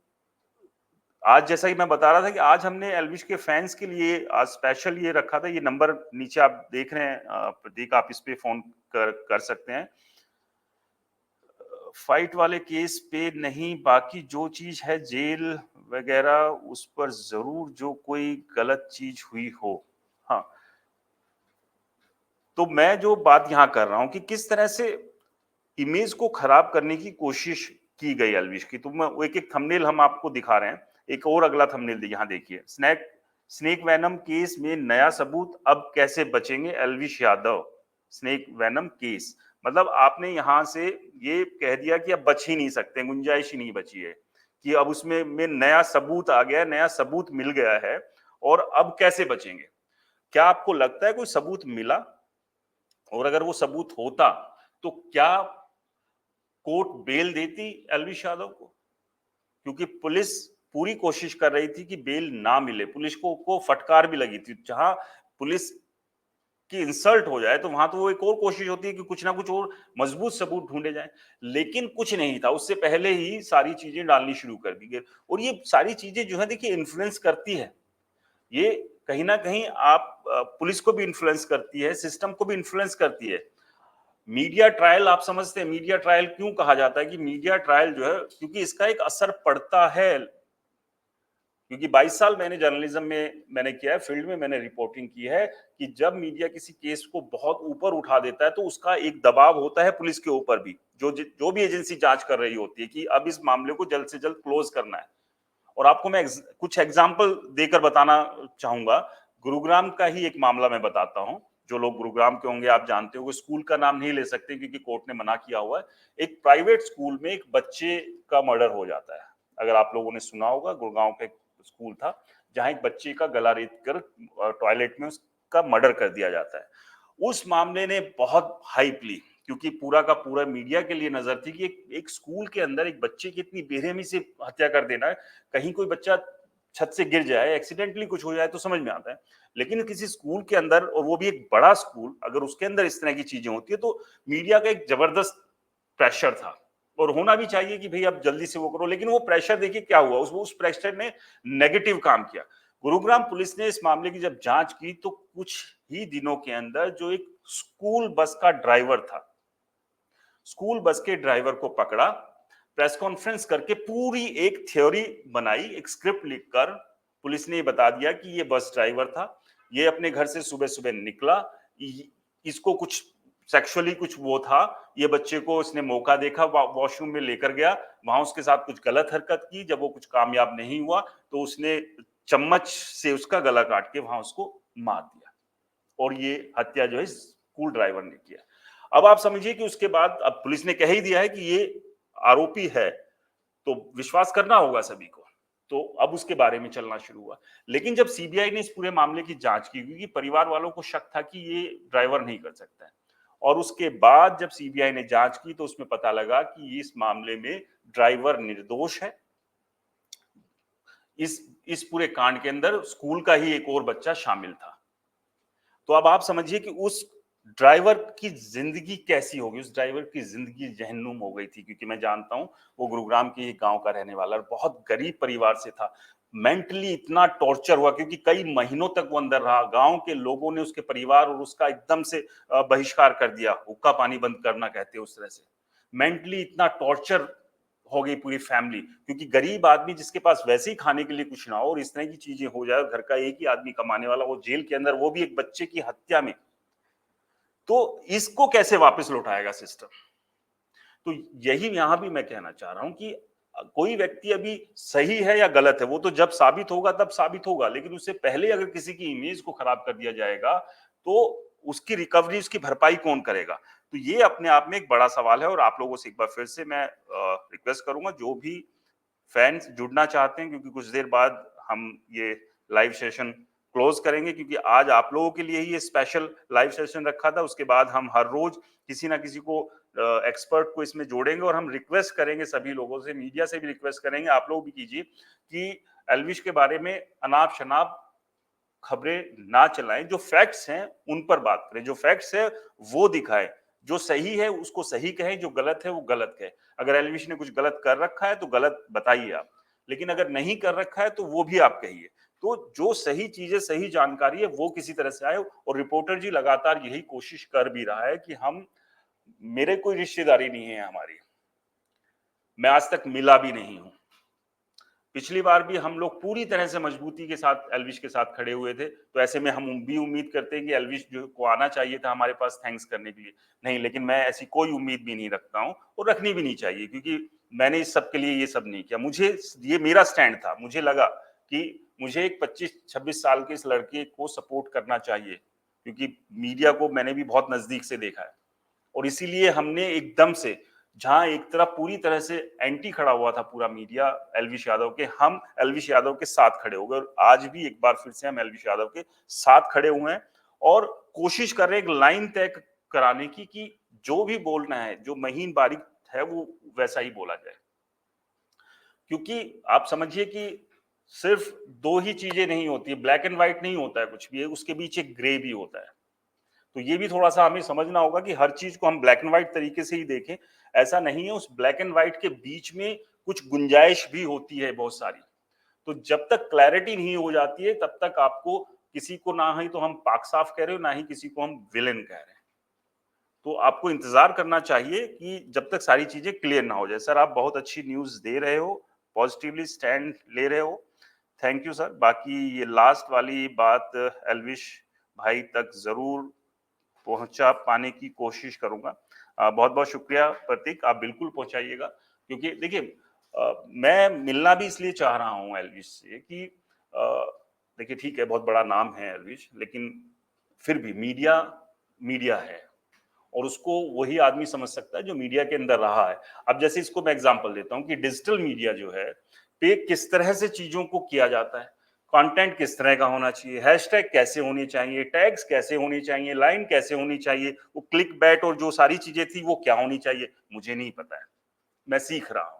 आज जैसा कि मैं बता रहा था कि आज हमने एल्विश के फैंस के लिए आज स्पेशल ये रखा था। ये नंबर नीचे आप देख रहे हैं प्रतीक, आप इस पे फोन कर सकते हैं। फाइट वाले केस पे नहीं, बाकी जो चीज है जेल वगैरह उस पर जरूर जो कोई गलत चीज हुई हो। हाँ, तो मैं जो बात यहाँ कर रहा हूं कि किस तरह से इमेज को खराब करने की कोशिश की गई एल्विश की। तो मैं वो एक एक थंबनेल हम आपको दिखा रहे हैं। एक और अगला थंबनेल यहाँ देखिए, स्नेक वैनम केस में नया सबूत, अब कैसे बचेंगे Elvish Yadav. Snake Venom case मतलब आपने यहां से ये कह दिया कि अब बच ही नहीं सकते, गुंजाइश ही नहीं बची है, कि अब उसमें नया सबूत आ गया, नया सबूत मिल गया है, और अब कैसे बचेंगे। क्या आपको लगता है कोई सबूत मिला? और अगर वो सबूत होता तो क्या कोर्ट बेल देती एल्विश यादव को? क्योंकि पुलिस पूरी कोशिश कर रही थी कि बेल ना मिले। पुलिस को फटकार भी लगी थी। जहां पुलिस की इंसल्ट हो जाए तो वहां तो वो एक और कोशिश होती है कि कुछ ना कुछ और मजबूत सबूत ढूंढे जाए, लेकिन कुछ नहीं था। उससे पहले ही सारी चीजें डालनी शुरू कर दी गई। और ये सारी चीजें जो है देखिए इन्फ्लुएंस करती है, ये कहीं ना कहीं आप पुलिस को भी इन्फ्लुएंस करती है, सिस्टम को भी इन्फ्लुएंस करती है। मीडिया ट्रायल आप समझते हैं, मीडिया ट्रायल क्यों कहा जाता है कि मीडिया ट्रायल जो है, क्योंकि इसका एक असर पड़ता है। क्योंकि 22 साल मैंने जर्नलिज्म में मैंने किया है, फील्ड में मैंने रिपोर्टिंग की है, कि जब मीडिया किसी केस को बहुत ऊपर उठा देता है तो उसका एक दबाव होता है पुलिस के ऊपर भी, जो भी एजेंसी जांच कर रही होती है, कि अब इस मामले को जल्द से जल्द क्लोज करना है। और आपको मैं कुछ एग्जाम्पल देकर बताना चाहूंगा। गुरुग्राम का ही एक मामला मैं बताता हूं। जो लोग गुरुग्राम के होंगे आप जानते हो, स्कूल का नाम नहीं ले सकते क्योंकि कोर्ट ने मना किया हुआ है। एक प्राइवेट स्कूल में एक बच्चे का मर्डर हो जाता है। अगर आप लोगों ने सुना होगा, गुड़गांव का एक स्कूल था जहां एक बच्चे का गला रेत कर टॉयलेट में उसका मर्डर कर दिया जाता है। उस मामले ने बहुत हाइप ली, क्योंकि पूरा का पूरा मीडिया के लिए नजर थी कि एक स्कूल के अंदर एक बच्चे की इतनी बेरहमी से हत्या कर देना है। कहीं कोई बच्चा छत से गिर जाए, एक्सीडेंटली कुछ हो जाए तो समझ में आता है, लेकिन किसी स्कूल के अंदर, और वो भी एक बड़ा स्कूल, अगर उसके अंदर इस तरह की चीजें होती है तो मीडिया का एक जबरदस्त प्रेशर था। और होना भी चाहिए कि भाई अब जल्दी से वो करो, लेकिन वो प्रेशर देखिए क्या हुआ, उस प्रेशर ने नेगेटिव काम किया। गुरुग्राम पुलिस ने इस मामले की जब जांच की तो कुछ ही दिनों के अंदर जो एक स्कूल बस का ड्राइवर था, स्कूल बस के ड्राइवर को पकड़ा, प्रेस कॉन्फ्रेंस करके पूरी एक थ्योरी बनाई, एक स्क्रिप्ट लिखकर पुलिस ने बता दिया कि ये बस ड्राइवर था, ये अपने घर से सुबह सुबह निकला, इसको कुछ सेक्सुअली कुछ वो था, ये बच्चे को इसने मौका देखा, वॉशरूम में लेकर गया, वहां उसके साथ कुछ गलत हरकत की, जब वो कुछ कामयाब नहीं हुआ तो उसने चम्मच से उसका गला काट के वहां उसको मार दिया। और ये हत्या जो है स्कूल ड्राइवर ने किया। अब आप समझिए कि उसके बाद अब पुलिस ने कह ही दिया है कि ये आरोपी है, तो विश्वास करना होगा सभी को। तो अब उसके बारे में चलना शुरू हुआ। लेकिन जब सीबीआई ने इस पूरे मामले की जांच की, क्योंकि परिवार वालों को शक था कि ये ड्राइवर नहीं कर सकता है, और उसके बाद जब सीबीआई ने जांच की तो उसमें पता लगा कि इस मामले में ड्राइवर निर्दोष है। इस पूरे कांड के अंदर स्कूल का ही एक और बच्चा शामिल था। तो अब आप समझिए कि उस ड्राइवर की जिंदगी कैसी होगी, उस ड्राइवर की जिंदगी जहन्नुम हो गई थी। क्योंकि मैं जानता हूं वो गुरुग्राम के ही गांव का रहने वाला, बहुत गरीब परिवार से था। मेंटली इतना टॉर्चर हुआ, क्योंकि कई महीनों तक वो अंदर रहा। गांव के लोगों ने उसके परिवार और उसका एकदम से बहिष्कार कर दिया, हुक्का पानी बंद करना कहते हैं उस तरह से। मेंटली इतना टॉर्चर हो गई पूरी फैमिली, क्योंकि गरीब आदमी जिसके पास वैसे ही खाने के लिए कुछ ना हो और इस तरह की चीजें हो जाए, घर का एक ही आदमी कमाने वाला, वो जेल के अंदर, वो भी एक बच्चे की हत्या में, तो इसको कैसे वापस लौटाएगा सिस्टम? तो यही यहां भी मैं कहना चाह रहा हूं कि कोई व्यक्ति अभी सही है या गलत है वो तो जब साबित होगा तब साबित होगा, लेकिन उससे पहले अगर किसी की इमेज को खराब कर दिया जाएगा तो उसकी रिकवरी, उसकी भरपाई कौन करेगा? तो ये अपने आप में एक बड़ा सवाल है। और आप लोगों से एक बार फिर से मैं रिक्वेस्ट करूंगा, जो भी फैंस जुड़ना चाहते हैं, क्योंकि कुछ देर बाद हम ये लाइव सेशन क्लोज करेंगे, क्योंकि आज आप लोगों के लिए ही ये स्पेशल लाइव सेशन रखा था। उसके बाद हम हर रोज किसी ना किसी को एक्सपर्ट को इसमें जोड़ेंगे और हम रिक्वेस्ट करेंगे सभी लोगों से, मीडिया से भी रिक्वेस्ट करेंगे, आप लोग भी कीजिए कि एल्विश के बारे में अनाप शनाप खबरें ना चलाएं, जो फैक्ट्स हैं उन पर बात करें, जो फैक्ट्स है वो दिखाएं, जो सही है उसको सही कहें, जो गलत है वो गलत कहें। अगर एल्विश ने कुछ गलत कर रखा है तो गलत बताइए आप, लेकिन अगर नहीं कर रखा है तो वो भी आप कहिए। तो जो सही चीजें, सही जानकारी है वो किसी तरह से आए। और रिपोर्टर जी लगातार यही कोशिश कर भी रहा है कि हम, मेरे कोई रिश्तेदारी नहीं है हमारी, मैं आज तक मिला भी नहीं हूं। पिछली बार भी हम लोग पूरी तरह से मजबूती के साथ एल्विश के साथ खड़े हुए थे, तो ऐसे में हम भी उम्मीद करते हैं कि एल्विश जो को आना चाहिए था हमारे पास थैंक्स करने के लिए। नहीं, लेकिन मैं ऐसी कोई उम्मीद भी नहीं रखता हूं और रखनी भी नहीं चाहिए, क्योंकि मैंने इस सब के लिए ये सब नहीं किया। मुझे ये मेरा स्टैंड था, मुझे लगा कि मुझे एक 25-26 साल के इस लड़के को सपोर्ट करना चाहिए, क्योंकि मीडिया को मैंने भी बहुत नजदीक से देखा है। और इसीलिए हमने एकदम से, जहां एक तरफ पूरी तरह से एंटी खड़ा हुआ था पूरा मीडिया एल्विश यादव के, हम एल्विश यादव के साथ खड़े हो गए। और आज भी एक बार फिर से हम एल्विश यादव के साथ खड़े हुए हैं और कोशिश कर रहे हैं एक लाइन तय कराने की कि जो भी बोलना है, जो महीन बारीक है, वो वैसा ही बोला जाए। क्योंकि आप समझिए कि सिर्फ दो ही चीजें नहीं होती, ब्लैक एंड व्हाइट नहीं होता है कुछ भी, उसके बीच एक ग्रे भी होता है। तो ये भी थोड़ा सा हमें समझना होगा कि हर चीज को हम ब्लैक एंड व्हाइट तरीके से ही देखें, ऐसा नहीं है। उस ब्लैक एंड व्हाइट के बीच में कुछ गुंजाइश भी होती है बहुत सारी। तो जब तक क्लैरिटी नहीं हो जाती है तब तक आपको किसी को, ना ही तो हम पाक साफ कह रहे हो, ना ही किसी को हम विलेन कह रहे हैं। तो आपको इंतजार करना चाहिए कि जब तक सारी चीजें क्लियर ना हो जाए। सर, आप बहुत अच्छी न्यूज दे रहे हो, पॉजिटिवली स्टैंड ले रहे हो, थैंक यू सर। बाकी ये लास्ट वाली बात एल्विश भाई तक जरूर पहुंचा पाने की कोशिश करूंगा। बहुत बहुत शुक्रिया प्रतीक, आप बिल्कुल पहुंचाइएगा। क्योंकि देखिए, मैं मिलना भी इसलिए चाह रहा हूं एल्विश से कि देखिए ठीक है, बहुत बड़ा नाम है एल्विश, लेकिन फिर भी मीडिया मीडिया है और उसको वही आदमी समझ सकता है जो मीडिया के अंदर रहा है। अब जैसे इसको मैं एग्जांपल देता हूं कि डिजिटल मीडिया जो है पे किस तरह से चीजों को किया जाता है, कंटेंट किस तरह का होना चाहिए, हैशटैग कैसे होनी चाहिए, टैग्स कैसे होनी चाहिए, लाइन कैसे होनी चाहिए, वो क्लिक बैट और जो सारी चीजें थी वो क्या होनी चाहिए, मुझे नहीं पता है, मैं सीख रहा हूं।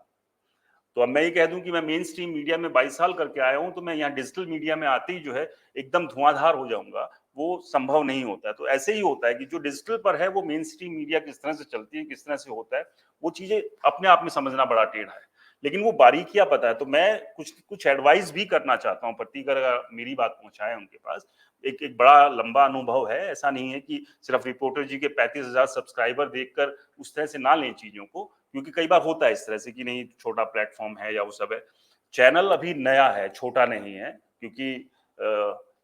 तो अब मैं ये कह दूं कि मैं मेन स्ट्रीम मीडिया में 22 साल करके आया हूं, तो मैं यहाँ डिजिटल मीडिया में आते ही जो है एकदम धुआंधार हो जाऊंगा, वो संभव नहीं होता है। तो ऐसे ही होता है कि जो डिजिटल पर है वो मेन स्ट्रीम मीडिया किस तरह से चलती है, किस तरह से होता है, वो चीजें अपने आप में समझना बड़ा टेढ़ा है, लेकिन वो बारीकियां पता है। तो मैं कुछ कुछ एडवाइस भी करना चाहता हूँ प्रतीक, अगर मेरी बात पहुंचाए उनके पास। एक बड़ा लंबा अनुभव है, ऐसा नहीं है कि सिर्फ रिपोर्टर जी के 35,000 सब्सक्राइबर देखकर उस तरह से ना लें चीजों को, क्योंकि कई बार होता है इस तरह से कि नहीं, छोटा प्लेटफॉर्म है या वो सब है। चैनल अभी नया है, छोटा नहीं है, क्योंकि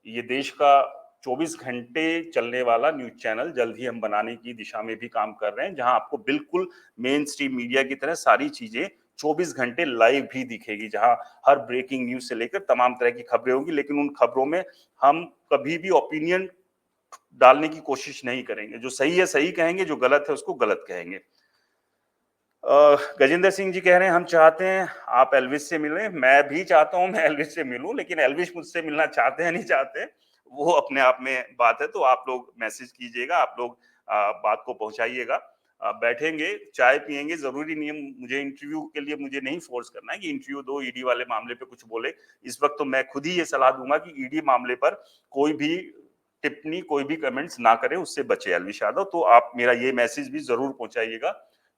ये देश का 24 घंटे चलने वाला न्यूज चैनल जल्द ही हम बनाने की दिशा में भी काम कर रहे हैं, जहां आपको बिल्कुल मेन स्ट्रीम मीडिया की तरह सारी चीजें 24 घंटे लाइव भी दिखेगी, जहां हर ब्रेकिंग न्यूज से लेकर तमाम तरह की खबरें होंगी, लेकिन उन खबरों में हम कभी भी ओपिनियन डालने की कोशिश नहीं करेंगे। जो सही है सही कहेंगे, जो गलत है उसको गलत कहेंगे। गजेंद्र सिंह जी कह रहे हैं हम चाहते हैं आप एल्विश से मिलें, मैं भी चाहता हूं मैं एल्विश से मिलूं, लेकिन एल्विश मुझसे मिलना चाहते हैं नहीं चाहते, वो अपने आप में बात है। तो आप लोग मैसेज कीजिएगा, आप लोग बात को पहुंचाइएगा। बैठेंगे, चाय पियेंगे, जरूरी नहीं है मुझे इंटरव्यू के लिए, मुझे नहीं फोर्स करना है कि इंटरव्यू दो, ईडी वाले मामले पे कुछ बोले। इस वक्त तो मैं खुद ही ये सलाह दूंगा कि ईडी मामले पर कोई भी टिप्पणी, कोई भी कमेंट्स ना करें, उससे बचे एल्विश यादव। तो आप मेरा ये मैसेज भी जरूर पहुंचाइएगा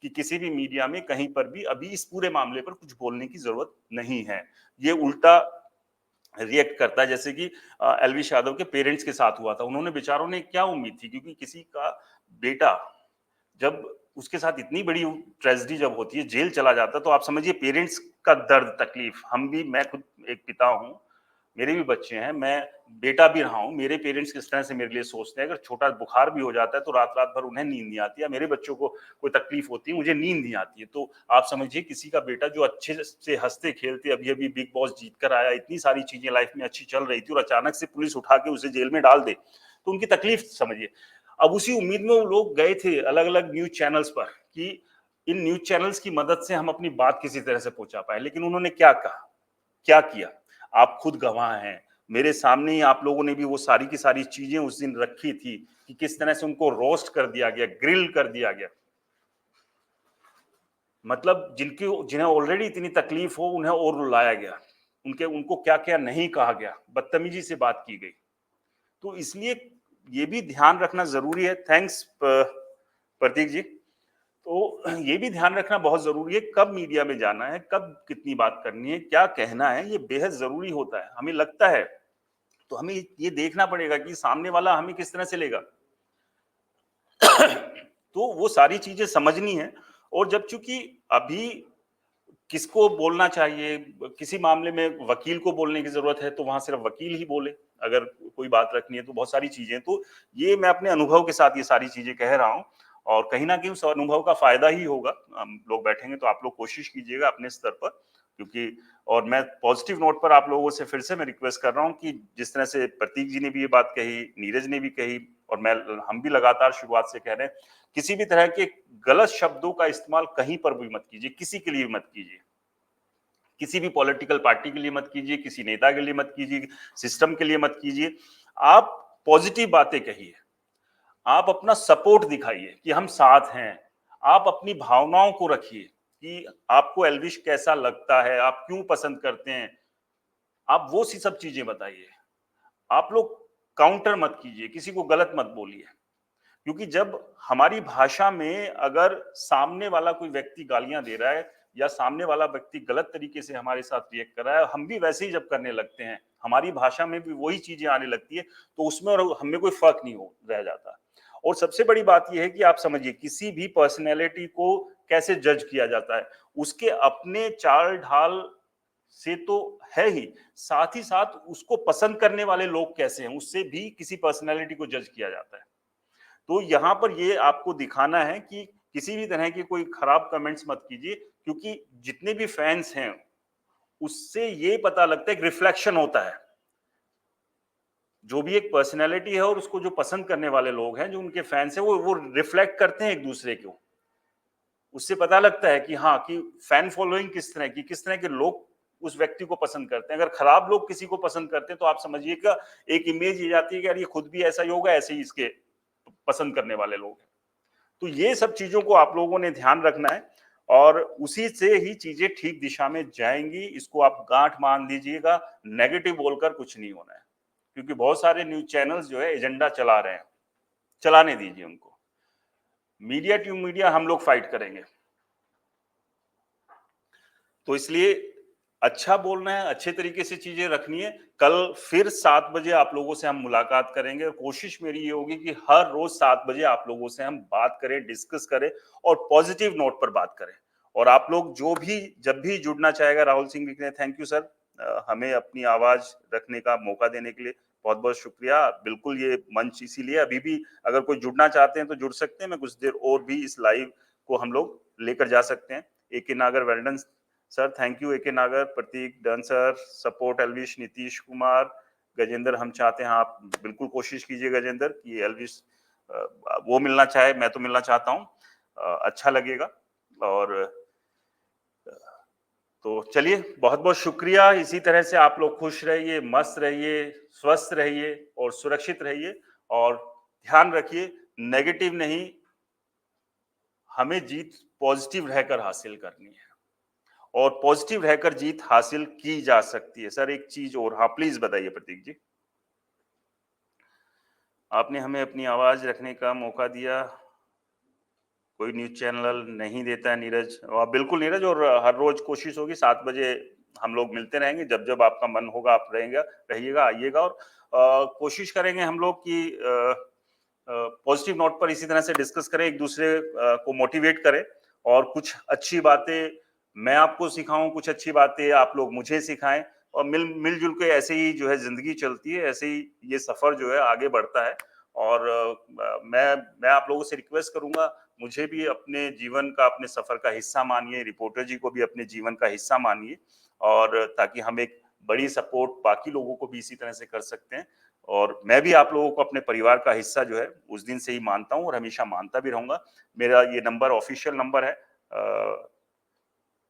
कि किसी भी मीडिया में कहीं पर भी अभी इस पूरे मामले पर कुछ बोलने की जरूरत नहीं है। ये उल्टा रिएक्ट करता है, जैसे कि एल्विश यादव के पेरेंट्स के साथ हुआ था। उन्होंने, बेचारों ने क्या उम्मीद थी, क्योंकि किसी का बेटा जब उसके साथ इतनी बड़ी ट्रेजेडी जब होती है, जेल चला जाता है, तो आप समझिए पेरेंट्स का दर्द, तकलीफ। हम भी, मैं खुद एक पिता हूं, मेरे भी बच्चे हैं, मैं बेटा भी रहा हूँ, मेरे पेरेंट्स किस तरह से मेरे लिए सोचते हैं। अगर छोटा बुखार भी हो जाता है तो रात रात भर उन्हें नींद नहीं आती है, मेरे बच्चों को कोई तकलीफ होती है, मुझे नींद नहीं आती है। तो आप समझिए किसी का बेटा जो अच्छे से हंसते खेलते अभी अभी बिग बॉस जीत कर आया, इतनी सारी चीजें लाइफ में अच्छी चल रही थी, और अचानक से पुलिस उठा के उसे जेल में डाल दे, तो उनकी तकलीफ समझिए। अब उसी उम्मीद में वो लोग गए थे अलग अलग न्यूज चैनल्स पर कि इन न्यूज चैनल्स की मदद से हम अपनी बात किसी तरह से पहुंचा पाए, लेकिन उन्होंने क्या कहा, क्या किया, आप खुद गवाह हैं। मेरे सामने ही आप लोगों ने भी वो सारी की सारी चीजें उस दिन रखी थी कि किस तरह से उनको रोस्ट कर दिया गया, ग्रिल कर दिया गया। मतलब जिन्हें ऑलरेडी इतनी तकलीफ हो उन्हें और रुलाया गया, उनको क्या क्या नहीं कहा गया, बदतमीजी से बात की गई। तो इसलिए ये भी ध्यान रखना जरूरी है। थैंक्स प्रतीक जी। तो ये भी ध्यान रखना बहुत जरूरी है, कब मीडिया में जाना है, कब कितनी बात करनी है, क्या कहना है, ये बेहद जरूरी होता है। हमें लगता है तो हमें ये देखना पड़ेगा कि सामने वाला हमें किस तरह से लेगा। तो वो सारी चीजें समझनी है। और जब चूंकि अभी किसको बोलना चाहिए, किसी मामले में वकील को बोलने की जरूरत है तो वहां सिर्फ वकील ही बोले, अगर कोई बात रखनी है तो बहुत सारी चीजें। तो ये मैं अपने अनुभव के साथ ये सारी चीजें कह रहा हूँ, और कहीं ना कहीं उस अनुभव का फायदा ही होगा। हम लोग बैठेंगे तो आप लोग कोशिश कीजिएगा अपने स्तर पर, क्योंकि और मैं पॉजिटिव नोट पर आप लोगों से फिर से मैं रिक्वेस्ट कर रहा हूँ कि जिस तरह से प्रतीक जी ने भी ये बात कही, नीरज ने भी कही, और हम भी लगातार शुरुआत से कह रहे हैं, किसी भी तरह के गलत शब्दों का इस्तेमाल कहीं पर भी मत कीजिए, किसी के लिए भी मत कीजिए, किसी भी पॉलिटिकल पार्टी के लिए मत कीजिए, किसी नेता के लिए मत कीजिए, सिस्टम के लिए मत कीजिए। आप पॉजिटिव बातें कहिए, आप अपना सपोर्ट दिखाइए कि हम साथ हैं, आप अपनी भावनाओं को रखिए कि आपको एल्विश कैसा लगता है, आप क्यों पसंद करते हैं, आप वो सी सब चीजें बताइए। आप लोग काउंटर मत कीजिए, किसी को गलत मत बोलिए, क्योंकि जब हमारी भाषा में अगर सामने वाला कोई व्यक्ति गालियां दे रहा है या सामने वाला व्यक्ति गलत तरीके से हमारे साथ रिएक्ट कर रहा है, हम भी वैसे ही जब करने लगते हैं, हमारी भाषा में भी वही चीजें आने लगती है, तो उसमें और हमें कोई फर्क नहीं हो रह जाता। और सबसे बड़ी बात यह है कि आप समझिए किसी भी पर्सनैलिटी को कैसे जज किया जाता है, उसके अपने चाल ढाल से तो है ही, साथ ही साथ उसको पसंद करने वाले लोग कैसे हैं, उससे भी किसी पर्सनैलिटी को जज किया जाता है। तो यहाँ पर ये आपको दिखाना है कि किसी भी तरह के कोई खराब कमेंट्स मत कीजिए, क्योंकि जितने भी फैंस हैं उससे ये पता लगता है, एक रिफ्लेक्शन होता है, जो भी एक पर्सनैलिटी है और उसको जो पसंद करने वाले लोग हैं, जो उनके फैंस हैं, वो रिफ्लेक्ट करते हैं एक दूसरे को। उससे पता लगता है कि हाँ, कि फैन फॉलोइंग किस तरह के लोग उस व्यक्ति को पसंद करते हैं। अगर खराब लोग किसी को पसंद करते हैं तो आप समझिएगा एक इमेज ये जाती है कि यार ये खुद भी ऐसा ही होगा, ऐसे ही इसके पसंद करने वाले लोग हैं। तो ये सब चीजों को आप लोगों ने ध्यान रखना है, और उसी से ही चीजें ठीक दिशा में जाएंगी। इसको आप गांठ मान लीजिएगा, नेगेटिव बोलकर कुछ नहीं होना है, क्योंकि बहुत सारे न्यूज चैनल्स जो है एजेंडा चला रहे हैं, चलाने दीजिए उनको। मीडिया टू मीडिया हम लोग फाइट करेंगे। तो इसलिए अच्छा बोलना है, अच्छे तरीके से चीजें रखनी है। कल फिर 7 बजे आप लोगों से हम मुलाकात करेंगे, और कोशिश मेरी ये होगी कि हर रोज 7 बजे आप लोगों से हम बात करें, डिस्कस करें और पॉजिटिव नोट पर बात करें। और आप लोग जो भी जब भी जुड़ना चाहेगा, राहुल सिंह लिख, थैंक यू सर, हमें अपनी आवाज रखने का मौका देने के लिए बहुत बहुत शुक्रिया। बिल्कुल ये मंच इसीलिए, अभी भी अगर कोई जुड़ना चाहते हैं तो जुड़ सकते हैं, मैं कुछ देर और भी इस लाइव को हम लोग लेकर जा सकते हैं। A K. Nagar, well done sir, thank you A K. Nagar, Prateek, done sir, support Elvish, Nitish Kumar, Gajendra, हम चाहते हैं आप बिल्कुल कोशिश कीजिए गजेंद्र कि एल्विश वो मिलना चाहे, मैं तो मिलना चाहता हूँ, अच्छा लगेगा। और तो चलिए, बहुत बहुत शुक्रिया। इसी तरह से आप लोग खुश रहिए, मस्त रहिए, स्वस्थ रहिए और सुरक्षित रहिए, और ध्यान रखिए नेगेटिव नहीं, हमें जीत पॉजिटिव रहकर हासिल करनी है, और पॉजिटिव रहकर जीत हासिल की जा सकती है। सर एक चीज और, हाँ प्लीज बताइए प्रतीक जी। आपने हमें अपनी आवाज रखने का मौका दिया, कोई न्यूज चैनल नहीं देता है नीरज। बिल्कुल नीरज, और हर रोज कोशिश होगी 7 बजे हम लोग मिलते रहेंगे, जब जब आपका मन होगा आप रहिएगा, आइएगा, और कोशिश करेंगे हम लोग कि पॉजिटिव नोट पर इसी तरह से डिस्कस करें, एक दूसरे को मोटिवेट करें, और कुछ अच्छी बातें मैं आपको सिखाऊं, कुछ अच्छी बातें आप लोग मुझे सिखाएं, और मिलजुल के ऐसे ही जो है जिंदगी चलती है, ऐसे ही ये सफर जो है आगे बढ़ता है। और मैं आप लोगों से रिक्वेस्ट करूंगा, मुझे भी अपने जीवन का, अपने सफर का हिस्सा मानिए, रिपोर्टर जी को भी अपने जीवन का हिस्सा मानिए, और ताकि हम एक बड़ी सपोर्ट बाकी लोगों को भी इसी तरह से कर सकते हैं। और मैं भी आप लोगों को अपने परिवार का हिस्सा जो है उस दिन से ही मानता हूँ और हमेशा मानता भी रहूंगा। मेरा ये नंबर ऑफिशियल नंबर है।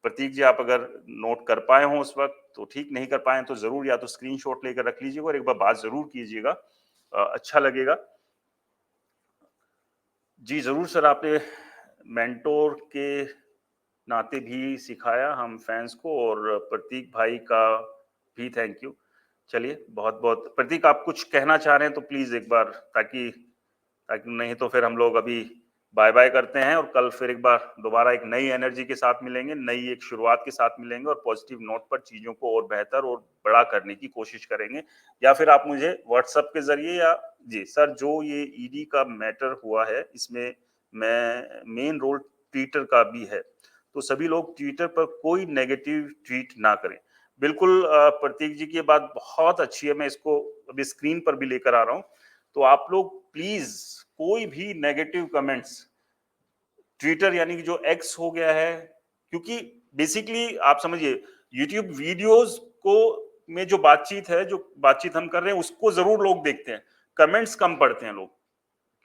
प्रतीक जी, आप अगर नोट कर पाए हो उस वक्त तो ठीक, नहीं कर पाए तो जरूर या तो स्क्रीनशॉट लेकर रख लीजिएगा और एक बार बात जरूर कीजिएगा, अच्छा लगेगा। जी जरूर सर, आपने मेंटोर के नाते भी सिखाया हम फैंस को, और प्रतीक भाई का भी थैंक यू। चलिए बहुत बहुत, प्रतीक आप कुछ कहना चाह रहे हैं तो प्लीज एक बार, ताकि नहीं तो फिर हम लोग अभी बाय बाय करते हैं और कल फिर एक बार दोबारा एक नई एनर्जी के साथ मिलेंगे, नई एक शुरुआत के साथ मिलेंगे और पॉजिटिव नोट पर चीजों को और बेहतर और बड़ा करने की कोशिश करेंगे। या फिर आप मुझे व्हाट्सएप के जरिए, या जी सर, जो ये ईडी का मैटर हुआ है इसमें मैं मेन रोल ट्विटर का भी है, तो सभी लोग ट्विटर पर कोई नेगेटिव ट्वीट ना करें। बिल्कुल प्रतीक जी की बात बहुत अच्छी है, मैं इसको अभी स्क्रीन पर भी लेकर आ रहा हूं। तो आप लोग प्लीज कोई भी नेगेटिव कमेंट्स, ट्विटर यानी कि जो एक्स हो गया है, क्योंकि बेसिकली आप समझिए यूट्यूब वीडियोस को में जो बातचीत है, जो बातचीत हम कर रहे हैं उसको जरूर लोग देखते हैं, कमेंट्स कम पढ़ते हैं लोग,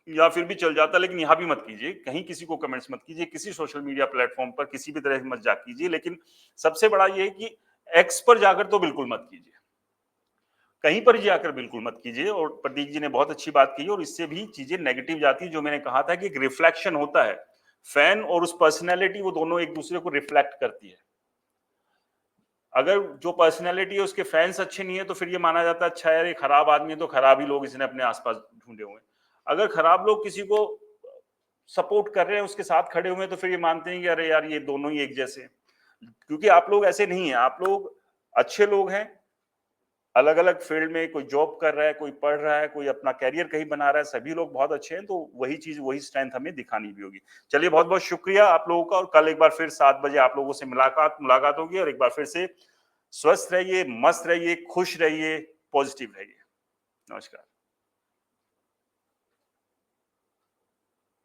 या फिर भी चल जाता है, लेकिन यहाँ भी मत कीजिए, कहीं किसी को कमेंट्स मत कीजिए, किसी सोशल मीडिया प्लेटफॉर्म पर किसी भी तरह से मत जा कीजिए। लेकिन सबसे बड़ा ये है कि एक्स पर जाकर तो बिल्कुल मत कीजिए, कहीं पर जाकर बिल्कुल मत कीजिए। और प्रतीक जी ने बहुत अच्छी बात की, और इससे भी चीजें नेगेटिव जाती है, जो मैंने कहा था कि एक रिफ्लेक्शन होता है, फैन और उस पर्सनैलिटी, वो दोनों एक दूसरे को रिफ्लेक्ट करती है। अगर जो पर्सनैलिटी है उसके फैंस अच्छे नहीं है तो फिर ये माना जाता है अच्छा यार ये खराब आदमी है, तो खराब ही लोग इसने अपने आसपास ढूंढे हुए हैं। अगर खराब लोग किसी को सपोर्ट कर रहे हैं, उसके साथ खड़े हुए हैं, तो फिर ये मानते हैं कि अरे यार ये दोनों ही एक जैसे हैं। क्योंकि आप लोग ऐसे नहीं हैं, आप लोग अच्छे लोग हैं, अलग अलग फील्ड में, कोई जॉब कर रहा है, कोई पढ़ रहा है, कोई अपना कैरियर कहीं बना रहा है, सभी लोग बहुत अच्छे हैं। तो वही चीज, वही स्ट्रेंथ हमें दिखानी भी होगी। चलिए बहुत बहुत शुक्रिया आप लोगों का, और कल एक बार फिर 7 बजे आप लोगों से मुलाकात होगी, और एक बार फिर से स्वस्थ रहिए, मस्त रहिए, खुश रहिए, पॉजिटिव रहिए। नमस्कार।